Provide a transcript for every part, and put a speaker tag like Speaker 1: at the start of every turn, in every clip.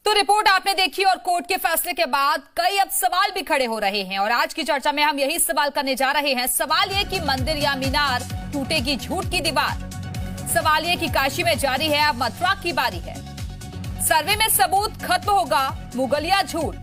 Speaker 1: तो रिपोर्ट आपने देखी और कोर्ट के फैसले के बाद कई अब सवाल भी खड़े हो रहे हैं और आज की चर्चा में हम यही सवाल करने जा रहे हैं। सवाल ये कि मंदिर या मीनार टूटेगी झूठ की दीवार। सवाल ये कि काशी में जारी है, अब मथुरा की बारी है। सर्वे में सबूत खत्म होगा, मुगलिया झूठ।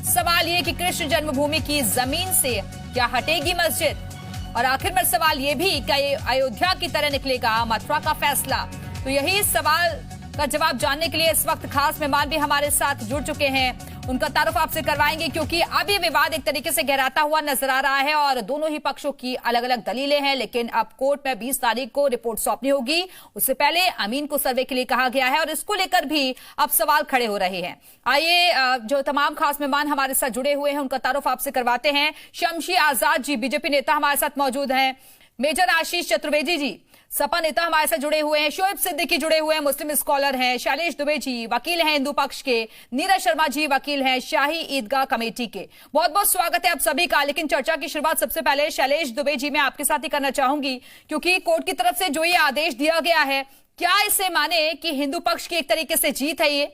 Speaker 1: सवाल ये कि कृष्ण जन्मभूमि की जमीन से क्या हटेगी मस्जिद। और आखिर में सवाल ये भी कि अयोध्या की तरह निकलेगा मथुरा का फैसला। तो यही सवाल का जवाब जानने के लिए इस वक्त खास मेहमान भी हमारे साथ जुड़ चुके हैं। उनका तारुफ आपसे करवाएंगे क्योंकि अब ये विवाद एक तरीके से गहराता हुआ नजर आ रहा है और दोनों ही पक्षों की अलग अलग दलीलें हैं। लेकिन अब कोर्ट में 20 तारीख को रिपोर्ट सौंपनी होगी। उससे पहले अमीन को सर्वे के लिए कहा गया है और इसको लेकर भी अब सवाल खड़े हो रहे हैं। आइए जो तमाम खास मेहमान हमारे साथ जुड़े हुए हैं उनका तारुफ आपसे करवाते हैं। शमशी आजाद जी बीजेपी नेता हमारे साथ मौजूद हैं। मेजर आशीष चतुर्वेदी जी सपा नेता हमारे साथ जुड़े हुए हैं। शोएब सिद्दीकी जुड़े हुए हैं, मुस्लिम स्कॉलर हैं। शैलेश दुबे जी वकील हैं हिंदू पक्ष के। नीरज शर्मा जी वकील हैं शाही ईदगाह कमेटी के। बहुत बहुत स्वागत है आप सभी का। लेकिन चर्चा की शुरुआत सबसे पहले शैलेश दुबे जी मैं आपके साथ ही करना चाहूंगी क्योंकि कोर्ट की तरफ से जो ये आदेश दिया गया है, क्या इसे माने कि हिंदू पक्ष की एक तरीके से जीत है ये,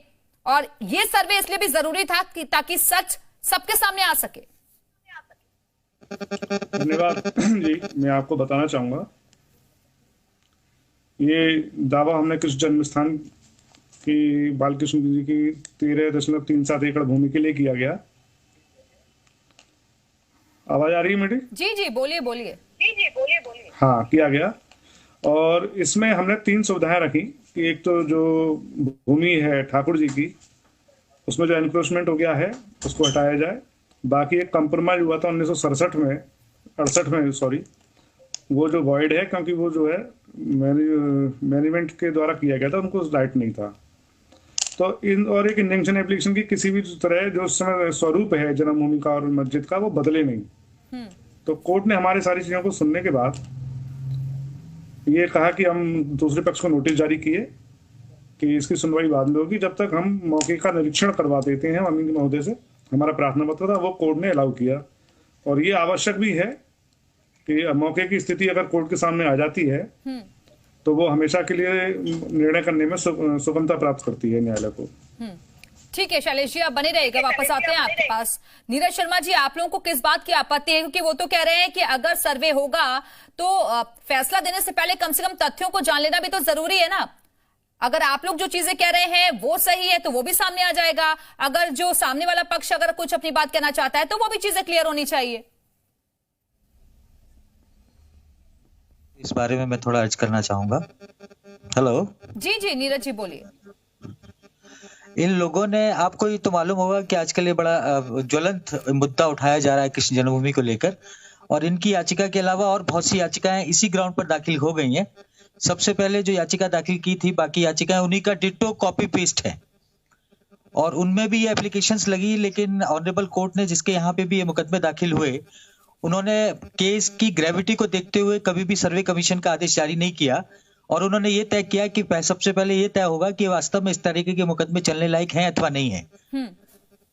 Speaker 1: और ये सर्वे इसलिए भी जरूरी था कि ताकि सच सबके सामने आ सके।
Speaker 2: धन्यवाद जी। मैं आपको बताना चाहूंगा ये दावा हमने कृष्ण जन्म स्थान की बालकृष्ण जी की 13.37 एकड़ भूमि के लिए किया गया। आवाज आ रही है मेरी?
Speaker 1: जी जी बोलिए बोलिए।
Speaker 2: हाँ, किया गया। और इसमें हमने 3 सुविधाएं रखी कि एक तो जो भूमि है ठाकुर जी की, उसमें जो एनक्रोचमेंट हो गया है उसको हटाया जाए। बाकी एक कंप्रोमाइज हुआ था 1967 में सॉरी, वो जो वॉइड है क्योंकि वो जो है मैनेजमेंट के द्वारा किया गया था, उनको राइट नहीं था। तो इन और एक इंजंक्शन एप्लीकेशन की किसी भी तरह जो उस समय स्वरूप है जन्मभूमि का और मस्जिद का वो बदले नहीं। तो कोर्ट ने हमारी सारी चीजों को सुनने के बाद ये कहा कि हम दूसरे पक्ष को नोटिस जारी किए कि इसकी सुनवाई बाद में होगी, जब तक हम मौके का निरीक्षण करवा देते हैं अमीन महोदय से। हमारा प्रार्थना पत्र था, वो कोर्ट ने अलाउ किया। और ये आवश्यक भी है कि मौके की स्थिति अगर कोर्ट के सामने आ जाती है तो वो हमेशा के लिए निर्णय करने में सुगमता प्राप्त करती है न्यायालय को।
Speaker 1: ठीक है शैलेश जी, आप बने रहिएगा, वापस आते हैं आपके पास। नीरज शर्मा जी, आप लोगों को किस बात की आपत्ति है? क्योंकि वो तो कह रहे हैं कि अगर सर्वे होगा तो फैसला देने से पहले कम से कम तथ्यों को जान लेना भी तो जरूरी है ना। अगर आप लोग जो चीजें कह रहे हैं वो सही है तो वो भी सामने आ जाएगा। अगर जो सामने वाला पक्ष अगर कुछ अपनी बात कहना चाहता है तो वो भी चीजें क्लियर होनी चाहिए।
Speaker 3: इस बारे में मैं थोड़ा अर्ज करना चाहूंगा। हेलो
Speaker 1: जी जी नीरज जी बोलिए।
Speaker 3: इन लोगों ने, आपको ये तो मालूम होगा कि आजकल ये बड़ा ज्वलंत मुद्दा उठाया जा रहा है कृष्ण जन्मभूमि को लेकर, और इनकी याचिका के अलावा और बहुत सी याचिकाएं इसी ग्राउंड पर दाखिल हो गई हैं। सबसे पहले जो याचिका दाखिल की थी, बाकी याचिकाएं उन्हीं का डिट्टो कॉपी पेस्ट है और उनमें भी ये एप्लीकेशंस लगी। लेकिन ऑनरेबल कोर्ट ने, जिसके यहाँ पे भी ये मुकदमे दाखिल हुए, उन्होंने केस की ग्रेविटी को देखते हुए कभी भी सर्वे कमीशन का आदेश जारी नहीं किया और उन्होंने ये तय किया कि सबसे पहले ये तय होगा कि वास्तव में इस तरीके के मुकदमे चलने लायक हैं अथवा नहीं है।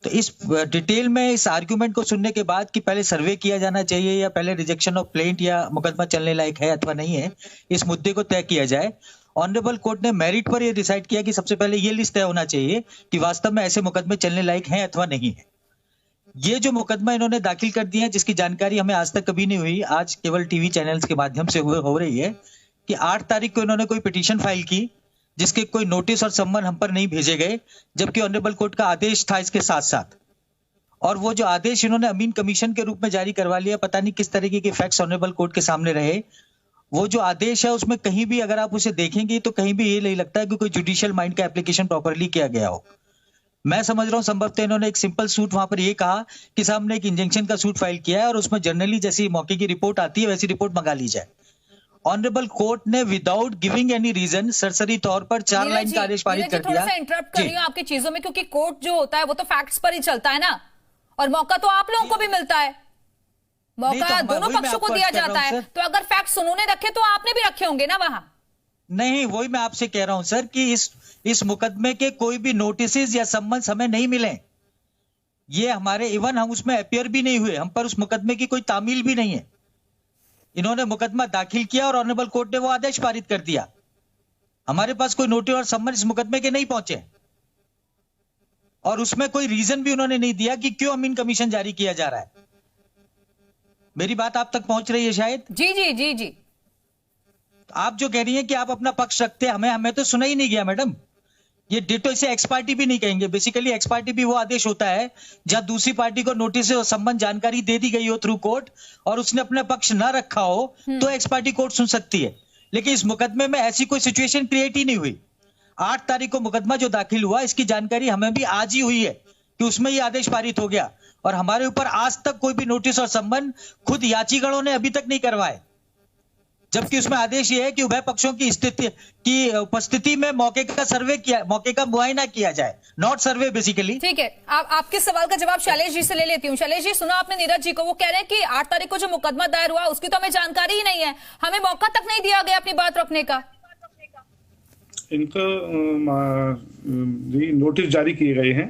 Speaker 3: तो इस डिटेल में इस आर्ग्यूमेंट को सुनने के बाद कि पहले सर्वे किया जाना चाहिए या पहले रिजेक्शन ऑफ प्लेंट या मुकदमा चलने लायक है अथवा नहीं है, इस मुद्दे को तय किया जाए। ऑनरेबल कोर्ट ने मेरिट पर यह डिसाइड किया कि सबसे पहले ये लिस्ट तय होना चाहिए कि वास्तव में ऐसे मुकदमे चलने लायक हैं अथवा नहीं है। ये जो मुकदमा इन्होंने दाखिल कर दिया है, जिसकी जानकारी हमें आज तक कभी नहीं हुई, आज केवल टीवी चैनल्स के माध्यम से हो रही है कि 8 तारीख को इन्होंने कोई पिटीशन फाइल की जिसके कोई नोटिस और सम्मन हम पर नहीं भेजे गए, जबकि ऑनरेबल कोर्ट का आदेश था इसके साथ साथ। और वो जो आदेश इन्होंने अमीन कमीशन के रूप में जारी करवा लिया, पता नहीं किस तरीके के फैक्ट्स ऑनरेबल कोर्ट के सामने रहे। वो जो आदेश है उसमें कहीं भी अगर आप उसे देखेंगे तो कहीं भी ये नहीं लगता है कि कोई जुडिशियल माइंड का एप्लीकेशन प्रॉपरली किया गया हो। मैं समझ रहा हूँ संभवतः इन्होंने एक सिंपल सूट वहां पर ये कहा कि साहब ने एक इंजंक्शन का सूट फाइल किया है और उसमें जनरली जैसी मौके की रिपोर्ट आती है वैसी रिपोर्ट मंगा ली जाए। ऑनरेबल कोर्ट ने विदाउट गिविंग एनी रीजन सरसरी तौर पर 4 लाइन का आदेश पारित कर दिया।
Speaker 1: इंटरप्ट कर रही हूँ आपकी चीजों में, क्योंकि कोर्ट जो होता है वो तो फैक्ट्स पर ही चलता है ना, और मौका तो आप लोगों को भी मिलता है, मौका दोनों पक्षों को दिया जाता है। तो अगर फैक्ट्स उन्होंने रखे तो आपने भी रखे होंगे ना वहां।
Speaker 3: नहीं, वही मैं आपसे कह रहा हूं सर कि इस मुकदमे के कोई भी नोटिस या सम्मन हमें नहीं मिले। ये हमारे इवन हम उसमें अपियर भी नहीं हुए, हम पर उस मुकदमे की कोई तामील भी नहीं है। इन्होंने मुकदमा दाखिल किया और ऑनरेबल कोर्ट ने वो आदेश पारित कर दिया। हमारे पास कोई नोटिस और सम्मन इस मुकदमे के नहीं पहुंचे और उसमें कोई रीजन भी उन्होंने नहीं दिया कि क्यों अमीन कमीशन जारी किया जा रहा है। मेरी बात आप तक पहुंच रही है शायद?
Speaker 1: जी जी जी जी।
Speaker 3: आप जो कह रही हैं कि आप अपना पक्ष रखते हैं, हमें तो सुना ही नहीं गया मैडम। ये डिटो इसे एक्स पार्टी भी नहीं कहेंगे। बेसिकली एक्स पार्टी भी वो आदेश होता है जब दूसरी पार्टी को नोटिस और संबंध जानकारी दे दी गई हो थ्रू कोर्ट और उसने अपना पक्ष न रखा हो तो एक्स पार्टी कोर्ट सुन सकती है। लेकिन इस मुकदमे में ऐसी कोई सिचुएशन क्रिएट ही नहीं हुई। 8 तारीख को मुकदमा जो दाखिल हुआ, इसकी जानकारी हमें भी आज ही हुई है कि उसमें ये आदेश पारित हो गया और हमारे ऊपर आज तक कोई भी नोटिस और संबंध खुद याचिकाओं ने अभी तक नहीं करवाए, जबकि उसमें आदेश ये है कि उभय पक्षों की स्थिति की उपस्थिति में मौके का मुआयना किया जाए, नॉट सर्वे बेसिकली।
Speaker 1: ठीक है, आपके सवाल का जवाब शैलेश जी से ले लेती हूँ। शैलेश जी, सुना आपने नीरज जी को, वो कह रहे हैं कि 8 तारीख को जो मुकदमा दायर हुआ उसकी तो हमें जानकारी ही नहीं है, हमें मौका तक नहीं दिया गया अपनी बात रखने का।
Speaker 2: इनको नोटिस जारी किए गए हैं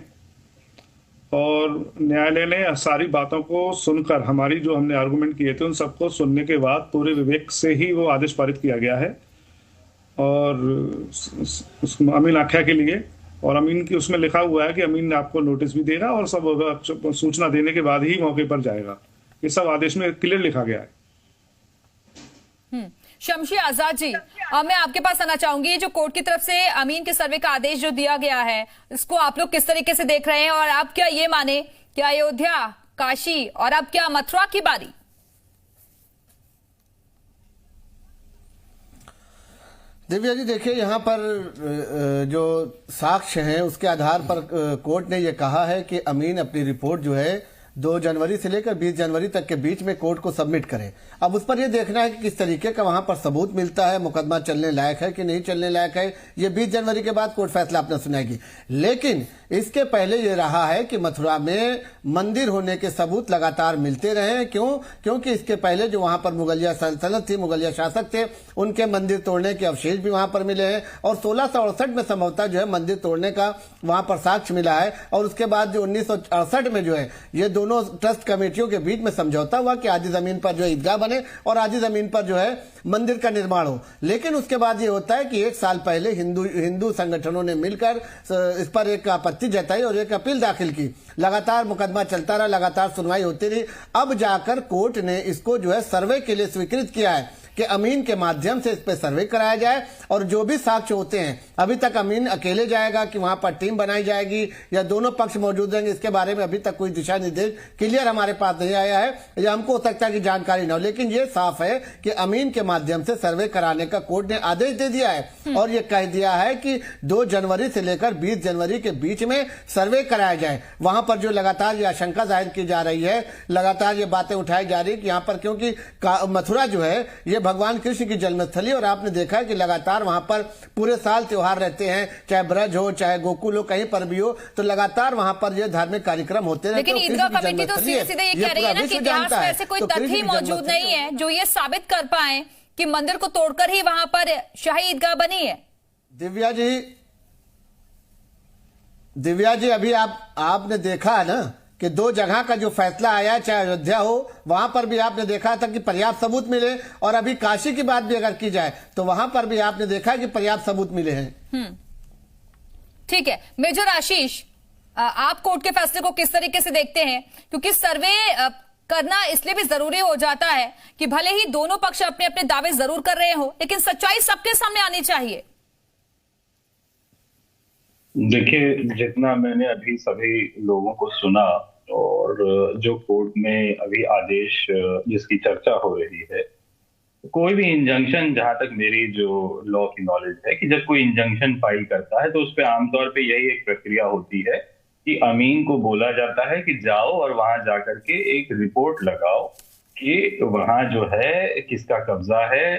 Speaker 2: और न्यायालय ने सारी बातों को सुनकर, हमारी जो हमने आर्गुमेंट किए थे उन सबको सुनने के बाद पूरे विवेक से ही वो आदेश पारित किया गया है और अमीन आख्या के लिए। और अमीन की उसमें लिखा हुआ है कि अमीन आपको नोटिस भी देगा और सब सूचना देने के बाद ही मौके पर जाएगा। ये सब आदेश में क्लियर लिखा गया है।
Speaker 1: शमशी आजाद जी, मैं आपके पास आना चाहूंगी। जो कोर्ट की तरफ से अमीन के सर्वे का आदेश जो दिया गया है, इसको आप लोग किस तरीके से देख रहे हैं और आप क्या ये माने कि अयोध्या, काशी और अब क्या मथुरा की बारी?
Speaker 4: दिव्या जी, देखिए, यहाँ पर जो साक्ष्य हैं उसके आधार पर कोर्ट ने यह कहा है कि अमीन अपनी रिपोर्ट जो है 2 जनवरी से लेकर 20 जनवरी तक के बीच में कोर्ट को सबमिट करें। अब उस पर यह देखना है कि किस तरीके का वहां पर सबूत मिलता है, मुकदमा चलने लायक है कि नहीं चलने लायक है। ये 20 जनवरी के बाद कोर्ट फैसला अपना सुनाएगी। लेकिन इसके पहले ये रहा है कि मथुरा में मंदिर होने के सबूत लगातार मिलते रहे। क्योंकि इसके पहले जो वहां पर मुगलिया सल्तनत थी, मुगलिया शासक थे, उनके मंदिर तोड़ने के अवशेष भी वहां पर मिले हैं और 1668 में संभवतः जो है मंदिर तोड़ने का वहां पर साक्ष्य मिला है। और उसके बाद जो 1968 में जो है ये दोनों ट्रस्ट कमेटियों के बीच में समझौता हुआ कि आधी जमीन पर जो है ईदगाह बने और आधी जमीन पर जो है मंदिर का निर्माण हो। लेकिन उसके बाद ये होता है कि 1 साल पहले हिंदू संगठनों ने मिलकर इस पर एक आपत्ति जताई और एक अपील दाखिल की। लगातार मुकदमा चलता रहा, लगातार सुनवाई होती रही। अब जाकर कोर्ट ने इसको जो है सर्वे के लिए स्वीकृत किया है कि अमीन के माध्यम से इस पर सर्वे कराया जाए और जो भी साक्ष्य होते हैं, अभी तक अमीन अकेले जाएगा कि वहां पर टीम बनाई जाएगी या दोनों पक्ष मौजूद रहेंगे, इसके बारे में अभी तक कोई दिशा निर्देश क्लियर हमारे पास नहीं आया है या हमको हो सकता है कि जानकारी न हो। लेकिन ये साफ है कि अमीन के माध्यम से सर्वे कराने का कोर्ट ने आदेश दे दिया है और ये कह दिया है कि 2 जनवरी से लेकर 20 जनवरी के बीच में सर्वे कराया जाए। वहां पर जो लगातार ये आशंका जाहिर की जा रही है, लगातार ये बातें उठाई जा रही है कि यहाँ पर क्योंकि मथुरा जो है ये भगवान कृष्ण की जन्मस्थली और आपने देखा है कि लगातार वहां पर पूरे साल त्योहार रहते हैं, चाहे ब्रज हो चाहे गोकुल हो, कहीं पर भी हो, तो लगातार वहां पर ये धार्मिक कार्यक्रम होते रहते हैं।
Speaker 1: लेकिन ईदगाह कमेटी तो सीधे ये कह रही है ना कि इतिहास में ऐसे कोई तथ्य मौजूद नहीं है जो ये साबित कर पाए कि मंदिर को तोड़कर ही वहां पर शाही ईदगाह बनी है।
Speaker 4: दिव्या जी, अभी आपने देखा है ना कि 2 जगह का जो फैसला आया, चाहे अयोध्या हो, वहां पर भी आपने देखा था कि पर्याप्त सबूत मिले और अभी काशी की बात भी अगर की जाए तो वहां पर भी आपने देखा कि पर्याप्त सबूत मिले हैं।
Speaker 1: ठीक है, मेजर आशीष, आप कोर्ट के फैसले को किस तरीके से देखते हैं? क्योंकि सर्वे करना इसलिए भी जरूरी हो जाता है कि भले ही दोनों पक्ष अपने अपने दावे जरूर कर रहे हो, लेकिन सच्चाई सबके सामने आनी चाहिए।
Speaker 5: देखिए, जितना मैंने अभी सभी लोगों को सुना और जो कोर्ट में अभी आदेश जिसकी चर्चा हो रही है, कोई भी इंजंक्शन, जहां तक मेरी जो लॉ की नॉलेज है, कि जब कोई इंजंक्शन फाइल करता है तो उस पर आमतौर पे यही एक प्रक्रिया होती है कि अमीन को बोला जाता है कि जाओ और वहां जाकर के एक रिपोर्ट लगाओ कि वहां जो है किसका कब्जा है,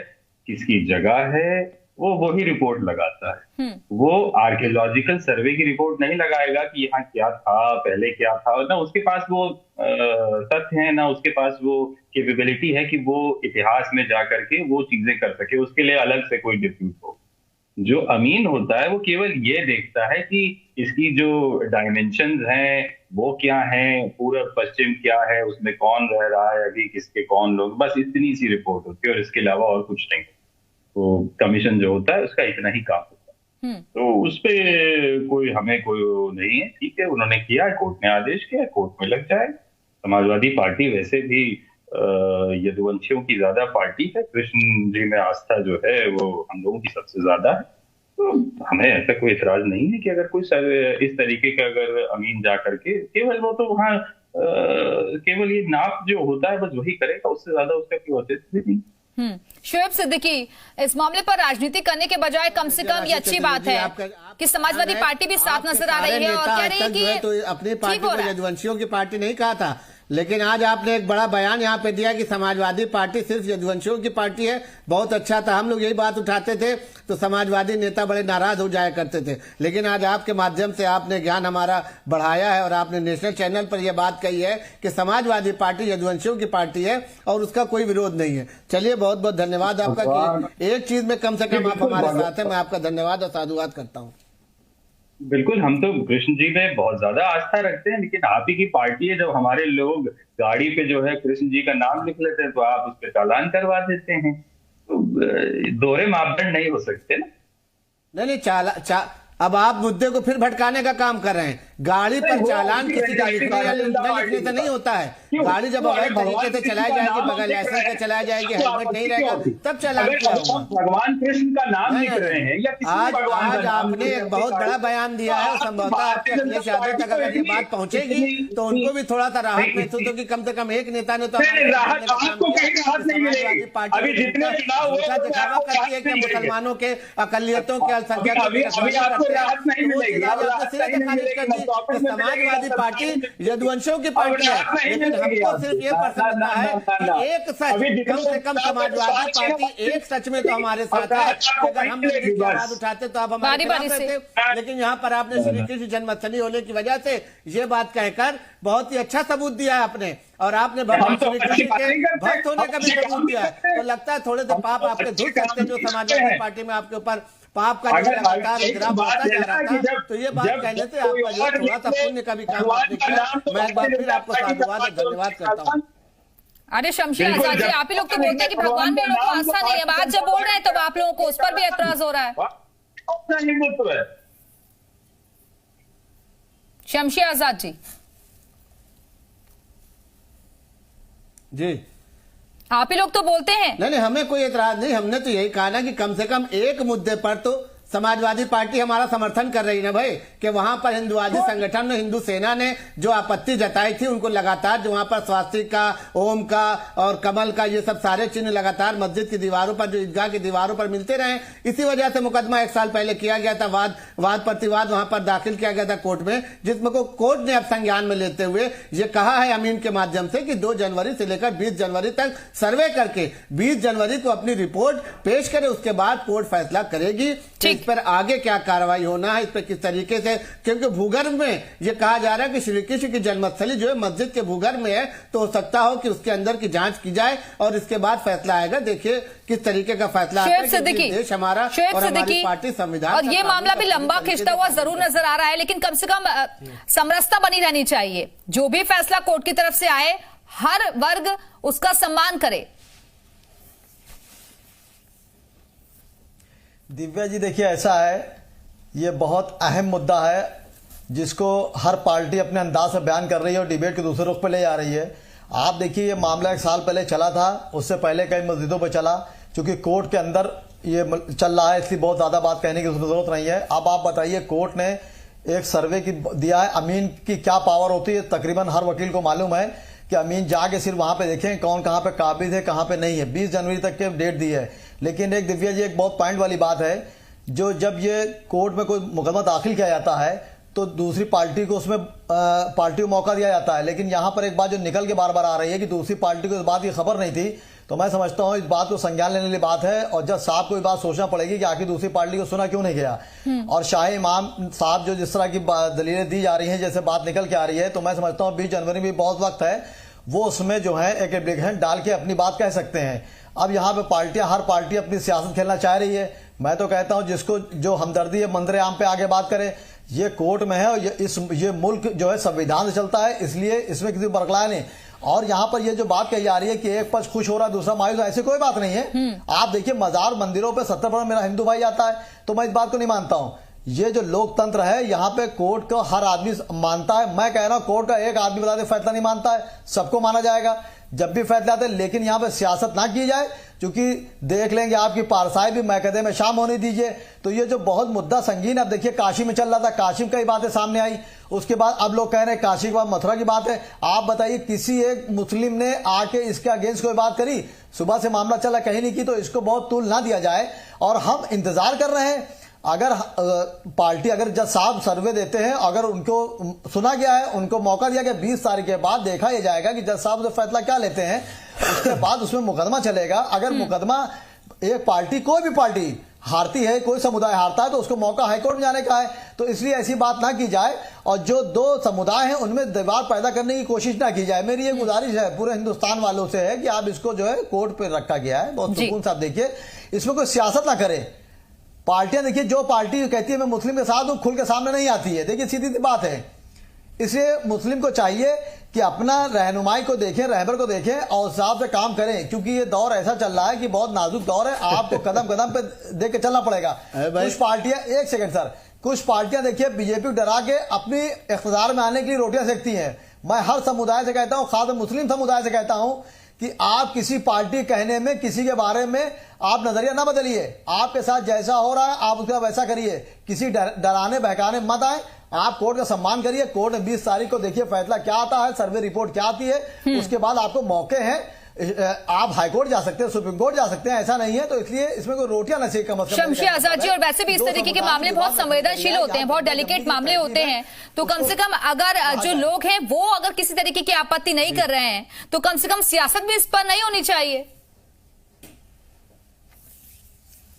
Speaker 5: किसकी जगह है, वो वही रिपोर्ट लगाता है। वो आर्कियोलॉजिकल सर्वे की रिपोर्ट नहीं लगाएगा कि यहाँ क्या था, पहले क्या था। ना उसके पास वो तथ्य है, ना उसके पास वो कैपेबिलिटी है कि वो इतिहास में जाकर के वो चीजें कर सके, उसके लिए अलग से कोई डिस्प्यूट हो। जो अमीन होता है वो केवल ये देखता है कि इसकी जो डायमेंशंस हैं वो क्या हैं, पूरब पश्चिम क्या है, उसमें कौन रह रहा है अभी, किसके कौन लोग, बस इतनी सी रिपोर्ट होती है और इसके अलावा और कुछ नहीं। तो कमीशन जो होता है उसका इतना ही काम होता है। तो उस पे हमें कोई नहीं है। ठीक है, उन्होंने किया, कोर्ट ने आदेश किया, कोर्ट में लग जाए। समाजवादी पार्टी वैसे भी यदुवंशियों की ज्यादा पार्टी है, कृष्ण जी में आस्था जो है वो हम लोगों की सबसे ज्यादा है। तो हमें ऐसा कोई इतराज नहीं है कि अगर कोई इस तरीके का अगर अमीन जा करके केवल वो तो वहाँ केवल ये नाप जो होता है बस वही करेगा, उससे ज्यादा उसका कोई औचित्य भी नहीं।
Speaker 1: शोएब सिद्दीकी, इस मामले पर राजनीति करने के बजाय कम से कम ये अच्छी बात है कि समाजवादी पार्टी भी साथ नजर आ रही है और कह रही है कि
Speaker 4: तो अपनी पार्टी को यदुवंशियों की पार्टी नहीं कहा था, लेकिन आज आपने एक बड़ा बयान यहाँ पे दिया कि समाजवादी पार्टी सिर्फ यदुवंशियों की पार्टी है। बहुत अच्छा था। हम लोग यही बात उठाते थे तो समाजवादी नेता बड़े नाराज हो जाया करते थे, लेकिन आज आपके माध्यम से आपने ज्ञान हमारा बढ़ाया है और आपने नेशनल चैनल पर यह बात कही है कि समाजवादी पार्टी यदुवंशियों की पार्टी है और उसका कोई विरोध नहीं है। चलिए, बहुत बहुत धन्यवाद आपका कि एक चीज में कम से कम आप हमारे साथ हैं। मैं आपका धन्यवाद और साधुवाद करता हूँ।
Speaker 5: बिल्कुल, हम तो कृष्ण जी में बहुत ज्यादा आस्था रखते हैं, लेकिन आप ही की पार्टी है। जब हमारे लोग गाड़ी पे जो है कृष्ण जी का नाम लिख लेते हैं तो आप उस पर चालान करवा देते हैं। तो दोहरे मापदंड नहीं हो सकते ना।
Speaker 4: नहीं, अब आप मुद्दे को फिर भटकाने का काम कर रहे हैं। गाड़ी पर चालान किसी का लिखने से नहीं होता है। गाड़ी जब अवैध तरीके से चलाई जाएगी, बगैर लाइसेंस के चलाई जाएगी, हेलमेट नहीं रहेगा, तब चालान किया होगा।
Speaker 5: भगवान कृष्ण का नाम लिख रहे हैं या
Speaker 4: आज आपने एक बहुत बड़ा बयान दिया है। संभवतः आपके अखिलेश यादव तक अगर ये बात पहुंचेगी तो उनको भी थोड़ा सा राहत महसूस होगी। कम से कम एक नेता ने तो समाजवादी पार्टी दिखावा करती है कि मुसलमानों के, अकलियतों के, अल्पसंख्यकों समाजवादी पार्टी यदुवंशियों की पार्टी है। लेकिन हमको सिर्फ ये पसंद है कि एक सच, कम से कम समाजवादी पार्टी एक सच में तो हमारे साथ है। अगर हम आवाज उठाते तो आप हमारे खिलाफ रहते, लेकिन यहाँ पर आपने श्री कृष्ण जन्माष्टमी होने की वजह से ये बात कहकर बहुत ही अच्छा सबूत दिया है आपने, और आपने भगवान श्री कृष्ण के भक्त होने का भी सबूत दिया है। तो लगता है थोड़े से पाप आपके धुल सकते, जो समाजवादी पार्टी में आपके ऊपर पाप का लगातार गिराव बढ़ता जा रहा था। तो ये बात कहने से आपका जो थोड़ा सा पुण्य का भी काम आपने किया। मैं एक बार फिर आपको साधुवाद और धन्यवाद करता हूँ।
Speaker 1: अरे शमशेर आजाद जी, आप ही लोग तो बोलते हैं कि भगवान में लोगों को आस्था नहीं है, बात जब बोल रहे हैं तब आप लोगों को उस पर भी एतराज हो रहा है। शमशेर आजाद जी
Speaker 4: जी,
Speaker 1: आप ही लोग तो बोलते हैं।
Speaker 4: नहीं, हमें कोई एतराज नहीं। हमने तो यही कहा ना कि कम से कम एक मुद्दे पर तो समाजवादी पार्टी हमारा समर्थन कर रही ना भाई, कि वहां पर हिंदुवादी संगठन ने, हिंदू सेना ने जो आपत्ति जताई थी, उनको लगातार जो वहां पर स्वास्तिक का, ओम का और कमल का ये सब सारे चिन्ह लगातार मस्जिद की दीवारों पर, जो ईदगाह की दीवारों पर मिलते रहे। इसी वजह से मुकदमा 1 साल पहले किया गया था, वाद प्रतिवाद वहां पर दाखिल किया गया था कोर्ट में, जिसमें को कोर्ट ने अब संज्ञान में लेते हुए ये कहा है अमीन के माध्यम से कि 2 जनवरी से लेकर 20 जनवरी तक सर्वे करके 20 जनवरी को अपनी रिपोर्ट पेश करे, उसके बाद कोर्ट फैसला करेगी इस पर आगे क्या कार्रवाई होना है, इस पर किस तरीके से। क्योंकि भूगर्भ में ये कहा जा रहा है कि श्री कृष्ण की जन्मस्थली जो है मस्जिद के भूगर्भ में है, तो हो सकता हो कि उसके अंदर की जांच की जाए और इसके बाद फैसला आएगा। देखिए किस तरीके का फैसला आता है। देश हमारा और हमारी पार्टी संविधान,
Speaker 1: और ये मामला भी लंबा खिंचता हुआ जरूर नजर आ रहा है, लेकिन कम से कम समरसता बनी रहनी चाहिए। जो भी फैसला कोर्ट की तरफ से आए, हर वर्ग उसका सम्मान करे।
Speaker 6: दिव्या जी, देखिए ऐसा है, ये बहुत अहम मुद्दा है जिसको हर पार्टी अपने अंदाज से बयान कर रही है और डिबेट के दूसरे रुख पर ले जा रही है। आप देखिए, ये मामला 1 साल पहले चला था, उससे पहले कई मस्जिदों पर चला, क्योंकि कोर्ट के अंदर ये चल रहा है, इसलिए बहुत ज्यादा बात कहने की जरूरत नहीं है। अब आप बताइए, कोर्ट ने एक सर्वे की दिया है, अमीन की क्या पावर होती है। तकरीबन हर वकील को मालूम है कि अमीन जाके सिर्फ वहां पे देखें कौन कहां पे काबिज है, कहां पे नहीं है। 20 जनवरी तक के डेट दी है। लेकिन एक दिव्या जी, एक बहुत पॉइंट वाली बात है, जो जब ये कोर्ट में कोई मुकदमा दाखिल किया जाता है तो दूसरी पार्टी को उसमें पार्टी को मौका दिया जाता है। लेकिन यहां पर एक बात जो निकल के बार बार आ रही है कि दूसरी पार्टी को इस बात की खबर नहीं थी, तो मैं समझता हूं इस बात को संज्ञान लेने वाली बात है और जज साहब को इस बात सोचना पड़ेगी कि आखिर दूसरी पार्टी को सुना क्यों नहीं गया। और शाही इमाम साहब जो जिस तरह की दलीलें दी जा रही हैं, जैसे बात निकल के आ रही है, तो मैं समझता हूँ 20 जनवरी में बहुत वक्त है, वो उसमें जो है एक एप्लीकेशन डाल के अपनी बात कह सकते हैं। अब यहाँ पे पार्टियां, हर पार्टी अपनी सियासत खेलना चाह रही है। मैं तो कहता हूं जिसको जो हमदर्दी है मंदरे आम पे आगे बात करे। ये कोर्ट में है और ये मुल्क जो है संविधान से चलता है, इसलिए इसमें किसी बरकलाया नहीं। और यहाँ पर ये जो बात कही जा रही है कि एक पक्ष खुश हो रहा है दूसरा मायूस, ऐसी कोई बात नहीं है। आप देखिए मजार मंदिरों पे 70% मेरा हिंदू भाई आता है, तो मैं इस बात को नहीं मानता हूँ। ये जो लोकतंत्र है यहाँ पे कोर्ट को हर आदमी मानता है। मैं कह रहा हूँ कोर्ट का एक आदमी बता दे फैसला नहीं मानता है, सबको माना जाएगा जब भी फैसला आते हैं। लेकिन यहाँ पे सियासत ना की जाए, क्योंकि देख लेंगे आपकी पारसाई भी मैकदे में शाम होने दीजिए। तो ये जो बहुत मुद्दा संगीन, अब देखिए काशी में चल रहा था, काशी में कई बातें सामने आई, उसके बाद अब लोग कह रहे हैं काशी के बाद मथुरा की बात है। आप बताइए किसी एक मुस्लिम ने आके इसके अगेंस्ट कोई बात करी? सुबह से मामला चला, कहीं नहीं की, तो इसको बहुत तूल ना दिया जाए। और हम इंतजार कर रहे हैं, अगर पार्टी अगर जज साहब सर्वे देते हैं, अगर उनको सुना गया है, उनको मौका दिया गया, 20 तारीख के बाद देखा यह जाएगा कि जज साहब जो फैसला क्या लेते हैं, उसके बाद उसमें मुकदमा चलेगा। अगर मुकदमा एक पार्टी, कोई भी पार्टी हारती है, कोई समुदाय हारता है, तो उसको मौका हाईकोर्ट में जाने का है। तो इसलिए ऐसी बात ना की जाए, और जो दो समुदाय हैं उनमें दीवार पैदा करने की कोशिश ना की जाए। मेरी ये गुजारिश है पूरे हिंदुस्तान वालों से है कि आप इसको जो है कोर्ट पर रखा गया है, बहुत सुकून से आप देखिए, इसमें कोई सियासत ना करे। पार्टियां देखिए, जो पार्टी कहती है मैं मुस्लिम के साथ हूं, खुल के सामने नहीं आती है। देखिए सीधी सी बात है, इसलिए मुस्लिम को चाहिए कि अपना रहनुमाई को देखें, रहबर को देखें और उस हिसाब से काम करें, क्योंकि ये दौर ऐसा चल रहा है कि बहुत नाजुक दौर है। आपको कदम कदम पे देख के चलना पड़ेगा। कुछ पार्टियां, एक सेकंड सर, कुछ पार्टियां देखिए बीजेपी को डरा के अपनी इख्तियार में आने के लिए रोटियां सेकती हैं। मैं हर समुदाय से कहता हूं, खासकर मुस्लिम समुदाय से कहता हूं कि आप किसी पार्टी कहने में, किसी के बारे में आप नजरिया ना बदलिए। आपके साथ जैसा हो रहा है आप उसका वैसा करिए, किसी डराने बहकाने मत आए। आप कोर्ट का सम्मान करिए। कोर्ट ने 20 तारीख को देखिए फैसला क्या आता है, सर्वे रिपोर्ट क्या आती है, उसके बाद आपको मौके हैं, आप हाईकोर्ट जा सकते हैं, सुप्रीम कोर्ट जा सकते हैं, ऐसा नहीं है। तो इसलिए इसमें कोई रोटियां नसीब का मतलब
Speaker 1: शमशी आजाद जी, और वैसे भी इस तरीके के मामले बहुत संवेदनशील होते हैं, बहुत डेलिकेट मामले होते हैं, तो कम से कम अगर जो लोग हैं वो अगर किसी तरीके की आपत्ति नहीं कर रहे हैं, तो कम से कम सियासत भी इस पर नहीं होनी चाहिए।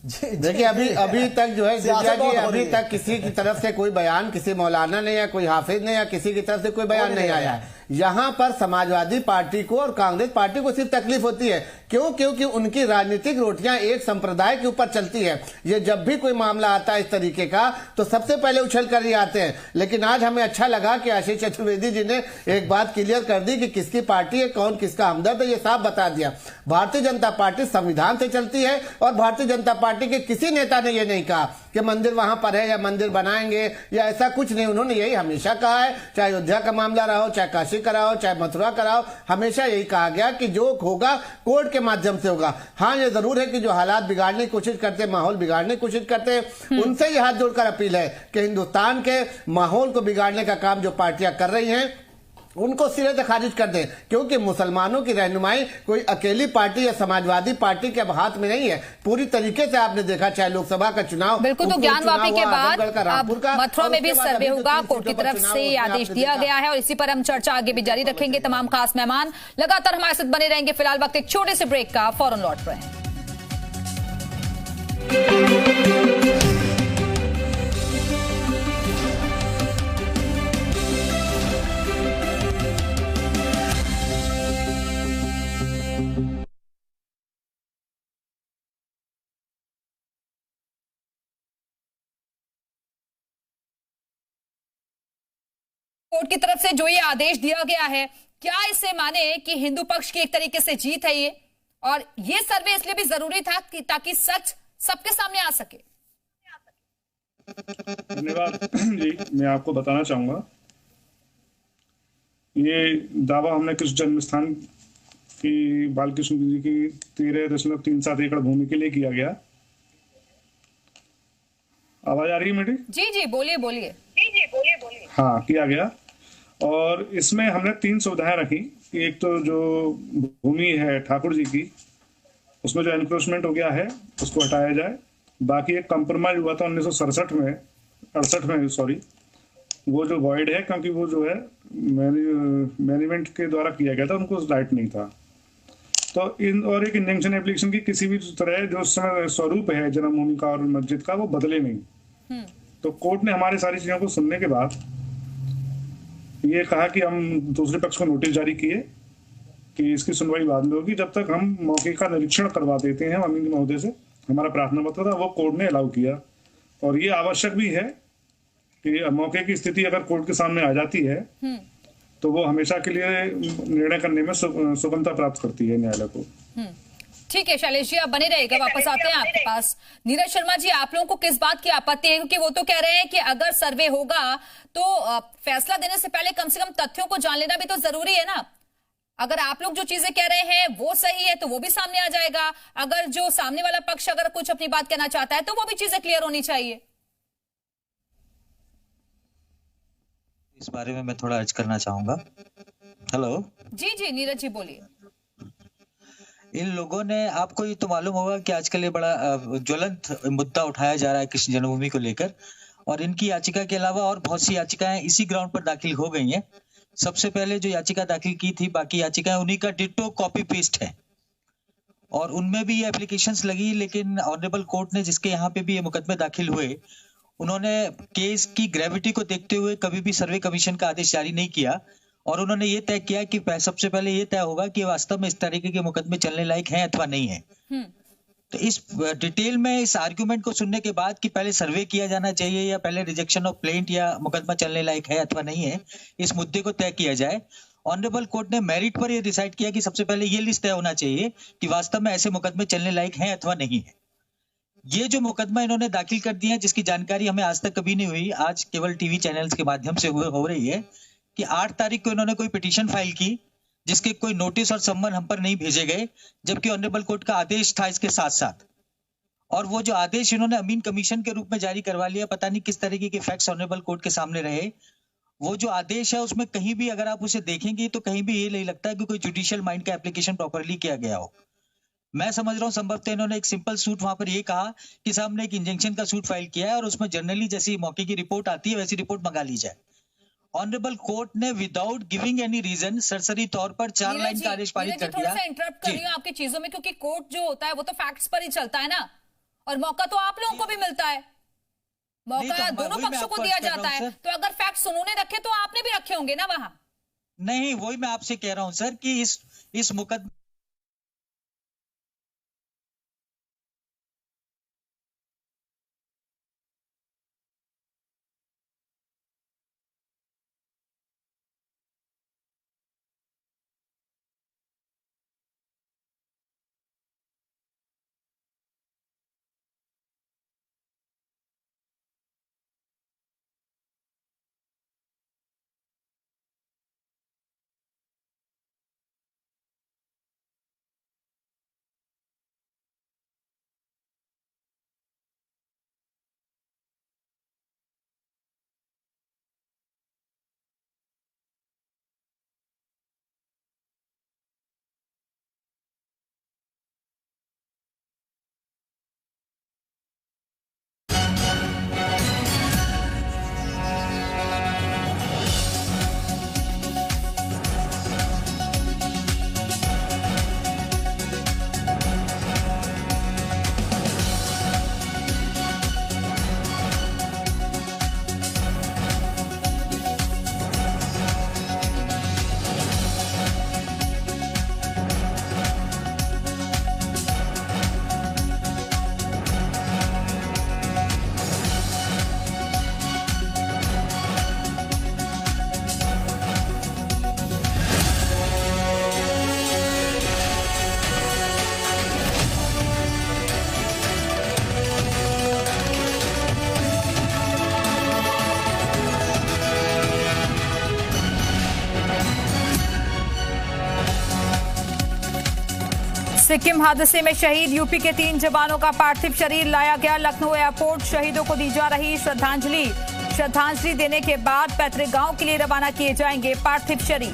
Speaker 4: देखिए अभी तक जो है दिव्या जी, अभी तक किसी की तरफ से कोई बयान, किसी मौलाना ने या कोई हाफिज ने या किसी की तरफ से कोई बयान नहीं आया है। यहाँ पर समाजवादी पार्टी को और कांग्रेस पार्टी को सिर्फ तकलीफ होती है। क्यों? क्योंकि उनकी राजनीतिक रोटियां एक संप्रदाय के ऊपर चलती है। ये जब भी कोई मामला आता है इस तरीके का, तो सबसे पहले उछल कर ही आते हैं। लेकिन आज हमें अच्छा लगा कि आशीष चतुर्वेदी जी ने एक बात क्लियर कर दी कि किसकी पार्टी है, कौन किसका हमदर्द है, ये साफ बता दिया। भारतीय जनता पार्टी संविधान से चलती है और भारतीय जनता पार्टी के किसी नेता ने यह नहीं कहा कि मंदिर वहां पर है या मंदिर बनाएंगे या ऐसा कुछ नहीं। उन्होंने यही हमेशा कहा है, चाहे अयोध्या का मामला रहा हो, चाहे काशी का रहा हो, चाहे मथुरा का रहा हो, हमेशा यही कहा गया कि जो होगा कोर्ट के माध्यम से होगा। हाँ, ये जरूर है कि जो हालात बिगाड़ने की कोशिश करते, माहौल बिगाड़ने की कोशिश करते, उनसे ये हाथ जोड़कर अपील है कि हिंदुस्तान के माहौल को बिगाड़ने का काम जो पार्टियां कर रही हैं उनको सिरे से खारिज कर दें। क्योंकि मुसलमानों की रहनुमाई कोई अकेली पार्टी या समाजवादी पार्टी के हाथ में नहीं है। पूरी तरीके से आपने देखा, चाहे लोकसभा का चुनाव,
Speaker 1: बिल्कुल, तो ज्ञानवापी के बाद मथुरा में भी सर्वे होगा, कोर्ट की तरफ से आदेश दिया गया है और इसी पर हम चर्चा आगे भी जारी रखेंगे। तमाम खास मेहमान लगातार हमारे साथ बने रहेंगे। फिलहाल वक्त एक छोटे से ब्रेक का, फौरन लौट रहे हैं। कोर्ट की तरफ से जो ये आदेश दिया गया है, क्या इसे माने कि हिंदू पक्ष की एक तरीके से जीत है ये, और ये सर्वे इसलिए भी जरूरी था कि ताकि सच सबके सामने आ सके?
Speaker 2: धन्यवाद जी। मैं आपको बताना चाहूंगा, ये दावा हमने कृष्ण जन्म स्थान की बालकृष्ण जी की 13.37 एकड़ भूमि के लिए किया गया। आवाज आ रही है मेरी?
Speaker 1: जी जी, बोलिए बोलिए।
Speaker 2: हाँ, किया गया। और इसमें हमने 3 सुविधाएं रखी कि एक तो जो भूमि है ठाकुर जी की, उसमें जो एनक्रोचमेंट हो गया है उसको हटाया जाए। बाकी एक कंप्रोमाइज हुआ था 1967 में, 68 में सॉरी, वो जो वॉइड है, क्योंकि वो जो है मैनेजमेंट के द्वारा किया गया था, उनको राइट नहीं था। तो और एक इंजंक्शन एप्लीकेशन की किसी भी तरह जो समय स्वरूप है जन्मभूमि का और मस्जिद का, वो बदले नहीं। तो कोर्ट ने हमारी सारी चीजों को सुनने के बाद ये कहा कि हम दूसरे पक्ष को नोटिस जारी किए कि इसकी सुनवाई बाद में होगी, जब तक हम मौके का निरीक्षण करवा देते हैं अमीन महोदय से। हमारा प्रार्थना पत्र था, वो कोर्ट ने अलाउ किया। और ये आवश्यक भी है कि मौके की स्थिति अगर कोर्ट के सामने आ जाती है तो वो हमेशा के लिए निर्णय करने में सुगमता प्राप्त करती है न्यायालय को।
Speaker 1: ठीक है शैलेश जी, आप बने रहेगा, वापस आते हैं आपके पास। नीरज शर्मा जी, आप लोगों को किस बात की आपत्ति है? क्योंकि वो तो कह रहे हैं कि अगर सर्वे होगा तो फैसला देने से पहले कम से कम तथ्यों को जान लेना भी तो जरूरी है ना। अगर आप लोग जो चीजें कह रहे हैं वो सही है तो वो भी सामने आ जाएगा, अगर जो सामने वाला पक्ष अगर कुछ अपनी बात कहना चाहता है तो वो भी चीजें क्लियर होनी चाहिए।
Speaker 3: इस बारे में मैं थोड़ा अर्ज करना चाहूंगा। हेलो
Speaker 1: जी जी नीरज जी बोलिए।
Speaker 3: इन लोगों ने, आपको ये तो मालूम होगा कि आजकल ये बड़ा ज्वलंत मुद्दा उठाया जा रहा है कृष्ण जन्मभूमि को लेकर, और इनकी याचिका के अलावा और बहुत सी याचिकाएं इसी ग्राउंड पर दाखिल हो गई हैं। सबसे पहले जो याचिका दाखिल की थी, बाकी याचिकाएं उन्हीं का डिट्टो कॉपी पेस्ट है, और उनमें भी ये एप्लीकेशंस लगी, लेकिन ऑनरेबल कोर्ट ने, जिसके यहाँ पे भी ये मुकदमे दाखिल हुए, उन्होंने केस की ग्रेविटी को देखते हुए कभी भी सर्वे कमीशन का आदेश जारी नहीं किया, और उन्होंने ये तय किया कि सबसे पहले ये तय होगा कि वास्तव में इस तरीके के मुकदमे चलने लायक हैं अथवा नहीं है। तो इस डिटेल में इस आर्ग्यूमेंट को सुनने के बाद कि पहले सर्वे किया जाना चाहिए या पहले रिजेक्शन ऑफ प्लेंट या मुकदमा चलने लायक है अथवा नहीं है, इस मुद्दे को तय किया जाए। ऑनरेबल कोर्ट ने मेरिट पर यह डिसाइड किया कि सबसे पहले ये लिस्ट तय होना चाहिए कि वास्तव में ऐसे मुकदमे चलने लायक हैं अथवा नहीं है। ये जो मुकदमा इन्होंने दाखिल कर दिया, जिसकी जानकारी हमें आज तक कभी नहीं हुई, आज केवल टीवी चैनल्स के माध्यम से हो रही है कि 8 तारीख को इन्होंने कोई पिटीशन फाइल की जिसके कोई नोटिस और सम्मन हम पर नहीं भेजे गए, जबकि ऑनरेबल कोर्ट का आदेश था इसके साथ साथ। और वो जो आदेश इन्होंने अमीन कमीशन के रूप में जारी करवा लिया, पता नहीं किस तरीके के फैक्ट्स ऑनरेबल कोर्ट के सामने रहे। वो जो आदेश है उसमें कहीं भी अगर आप उसे देखेंगे तो कहीं भी ये नहीं लगता कि कोई जुडिशियल माइंड का एप्लीकेशन प्रॉपरली किया गया हो। मैं समझ रहा हूँ संभवतः इन्होंने एक सिंपल सूट वहां पर ये कहा कि साहब ने एक इंजंक्शन का सूट फाइल किया है और उसमें जनरली जैसी मौके की रिपोर्ट आती है वैसी रिपोर्ट मंगा ली जाए। ऑनरेबल कोर्ट ने विदाउट गिविंग एनी रीजन सरसरी तौर पर 4 लाइन का आदेश पारित कर दिया।
Speaker 1: थोड़ा सा इंटरप्ट कर रही हूँ आपकी चीजों में, क्योंकि कोर्ट जो होता है वो तो फैक्ट्स पर ही चलता है ना, और मौका तो आप लोगों को भी मिलता है, मौका दोनों पक्षों को दिया जाता है। तो अगर फैक्ट्स उन्होंने रखे तो आपने भी रखे होंगे ना वहां।
Speaker 3: नहीं, वही मैं आपसे कह रहा हूं सर कि इस मुकदमे
Speaker 1: सिक्किम हादसे में शहीद यूपी के 3 जवानों का पार्थिव शरीर लाया गया लखनऊ एयरपोर्ट। शहीदों को दी जा रही श्रद्धांजलि देने के बाद पैतृक गांव के लिए रवाना किए जाएंगे पार्थिव शरीर।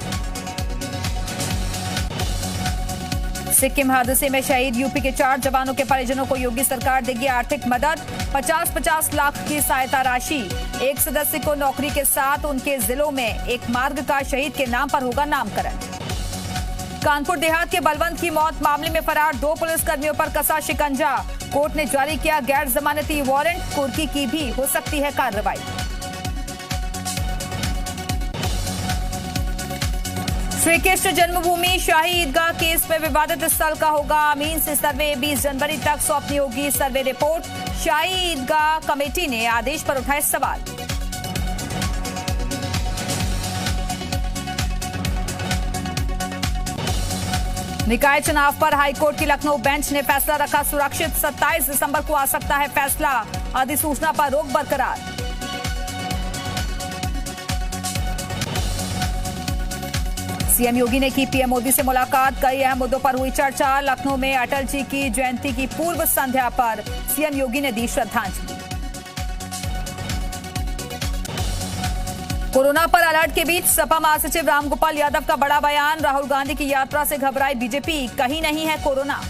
Speaker 1: सिक्किम हादसे में शहीद यूपी के 4 जवानों के परिजनों को योगी सरकार देगी आर्थिक मदद, 50-50 लाख की सहायता राशि। एक सदस्य को नौकरी के साथ उनके जिलों में एक मार्ग का शहीद के नाम पर होगा नामकरण। कानपुर देहात के बलवंत की मौत मामले में फरार 2 पुलिसकर्मियों पर कसा शिकंजा। कोर्ट ने जारी किया गैर जमानती वारंट, कुर्की की भी हो सकती है कार्रवाई। श्री कृष्ण जन्मभूमि शाही ईदगाह केस में विवादित स्थल का होगा अमीन से सर्वे। 20 जनवरी तक सौंपनी होगी survey report. Shahi Idgah committee ने आदेश पर उठाए सवाल। निकाय चुनाव पर हाईकोर्ट की लखनऊ बेंच ने फैसला रखा सुरक्षित। 27 दिसंबर को आ सकता है फैसला। अधिसूचना पर रोक बरकरार। सीएम योगी ने की पीएम मोदी से मुलाकात। कई अहम मुद्दों पर हुई चर्चा। लखनऊ में अटल जी की जयंती की पूर्व संध्या पर सीएम योगी ने दी श्रद्धांजलि। कोरोना पर अलर्ट के बीच सपा महासचिव रामगोपाल यादव का बड़ा बयान। राहुल गांधी की यात्रा से घबराई बीजेपी, कहीं नहीं है कोरोना।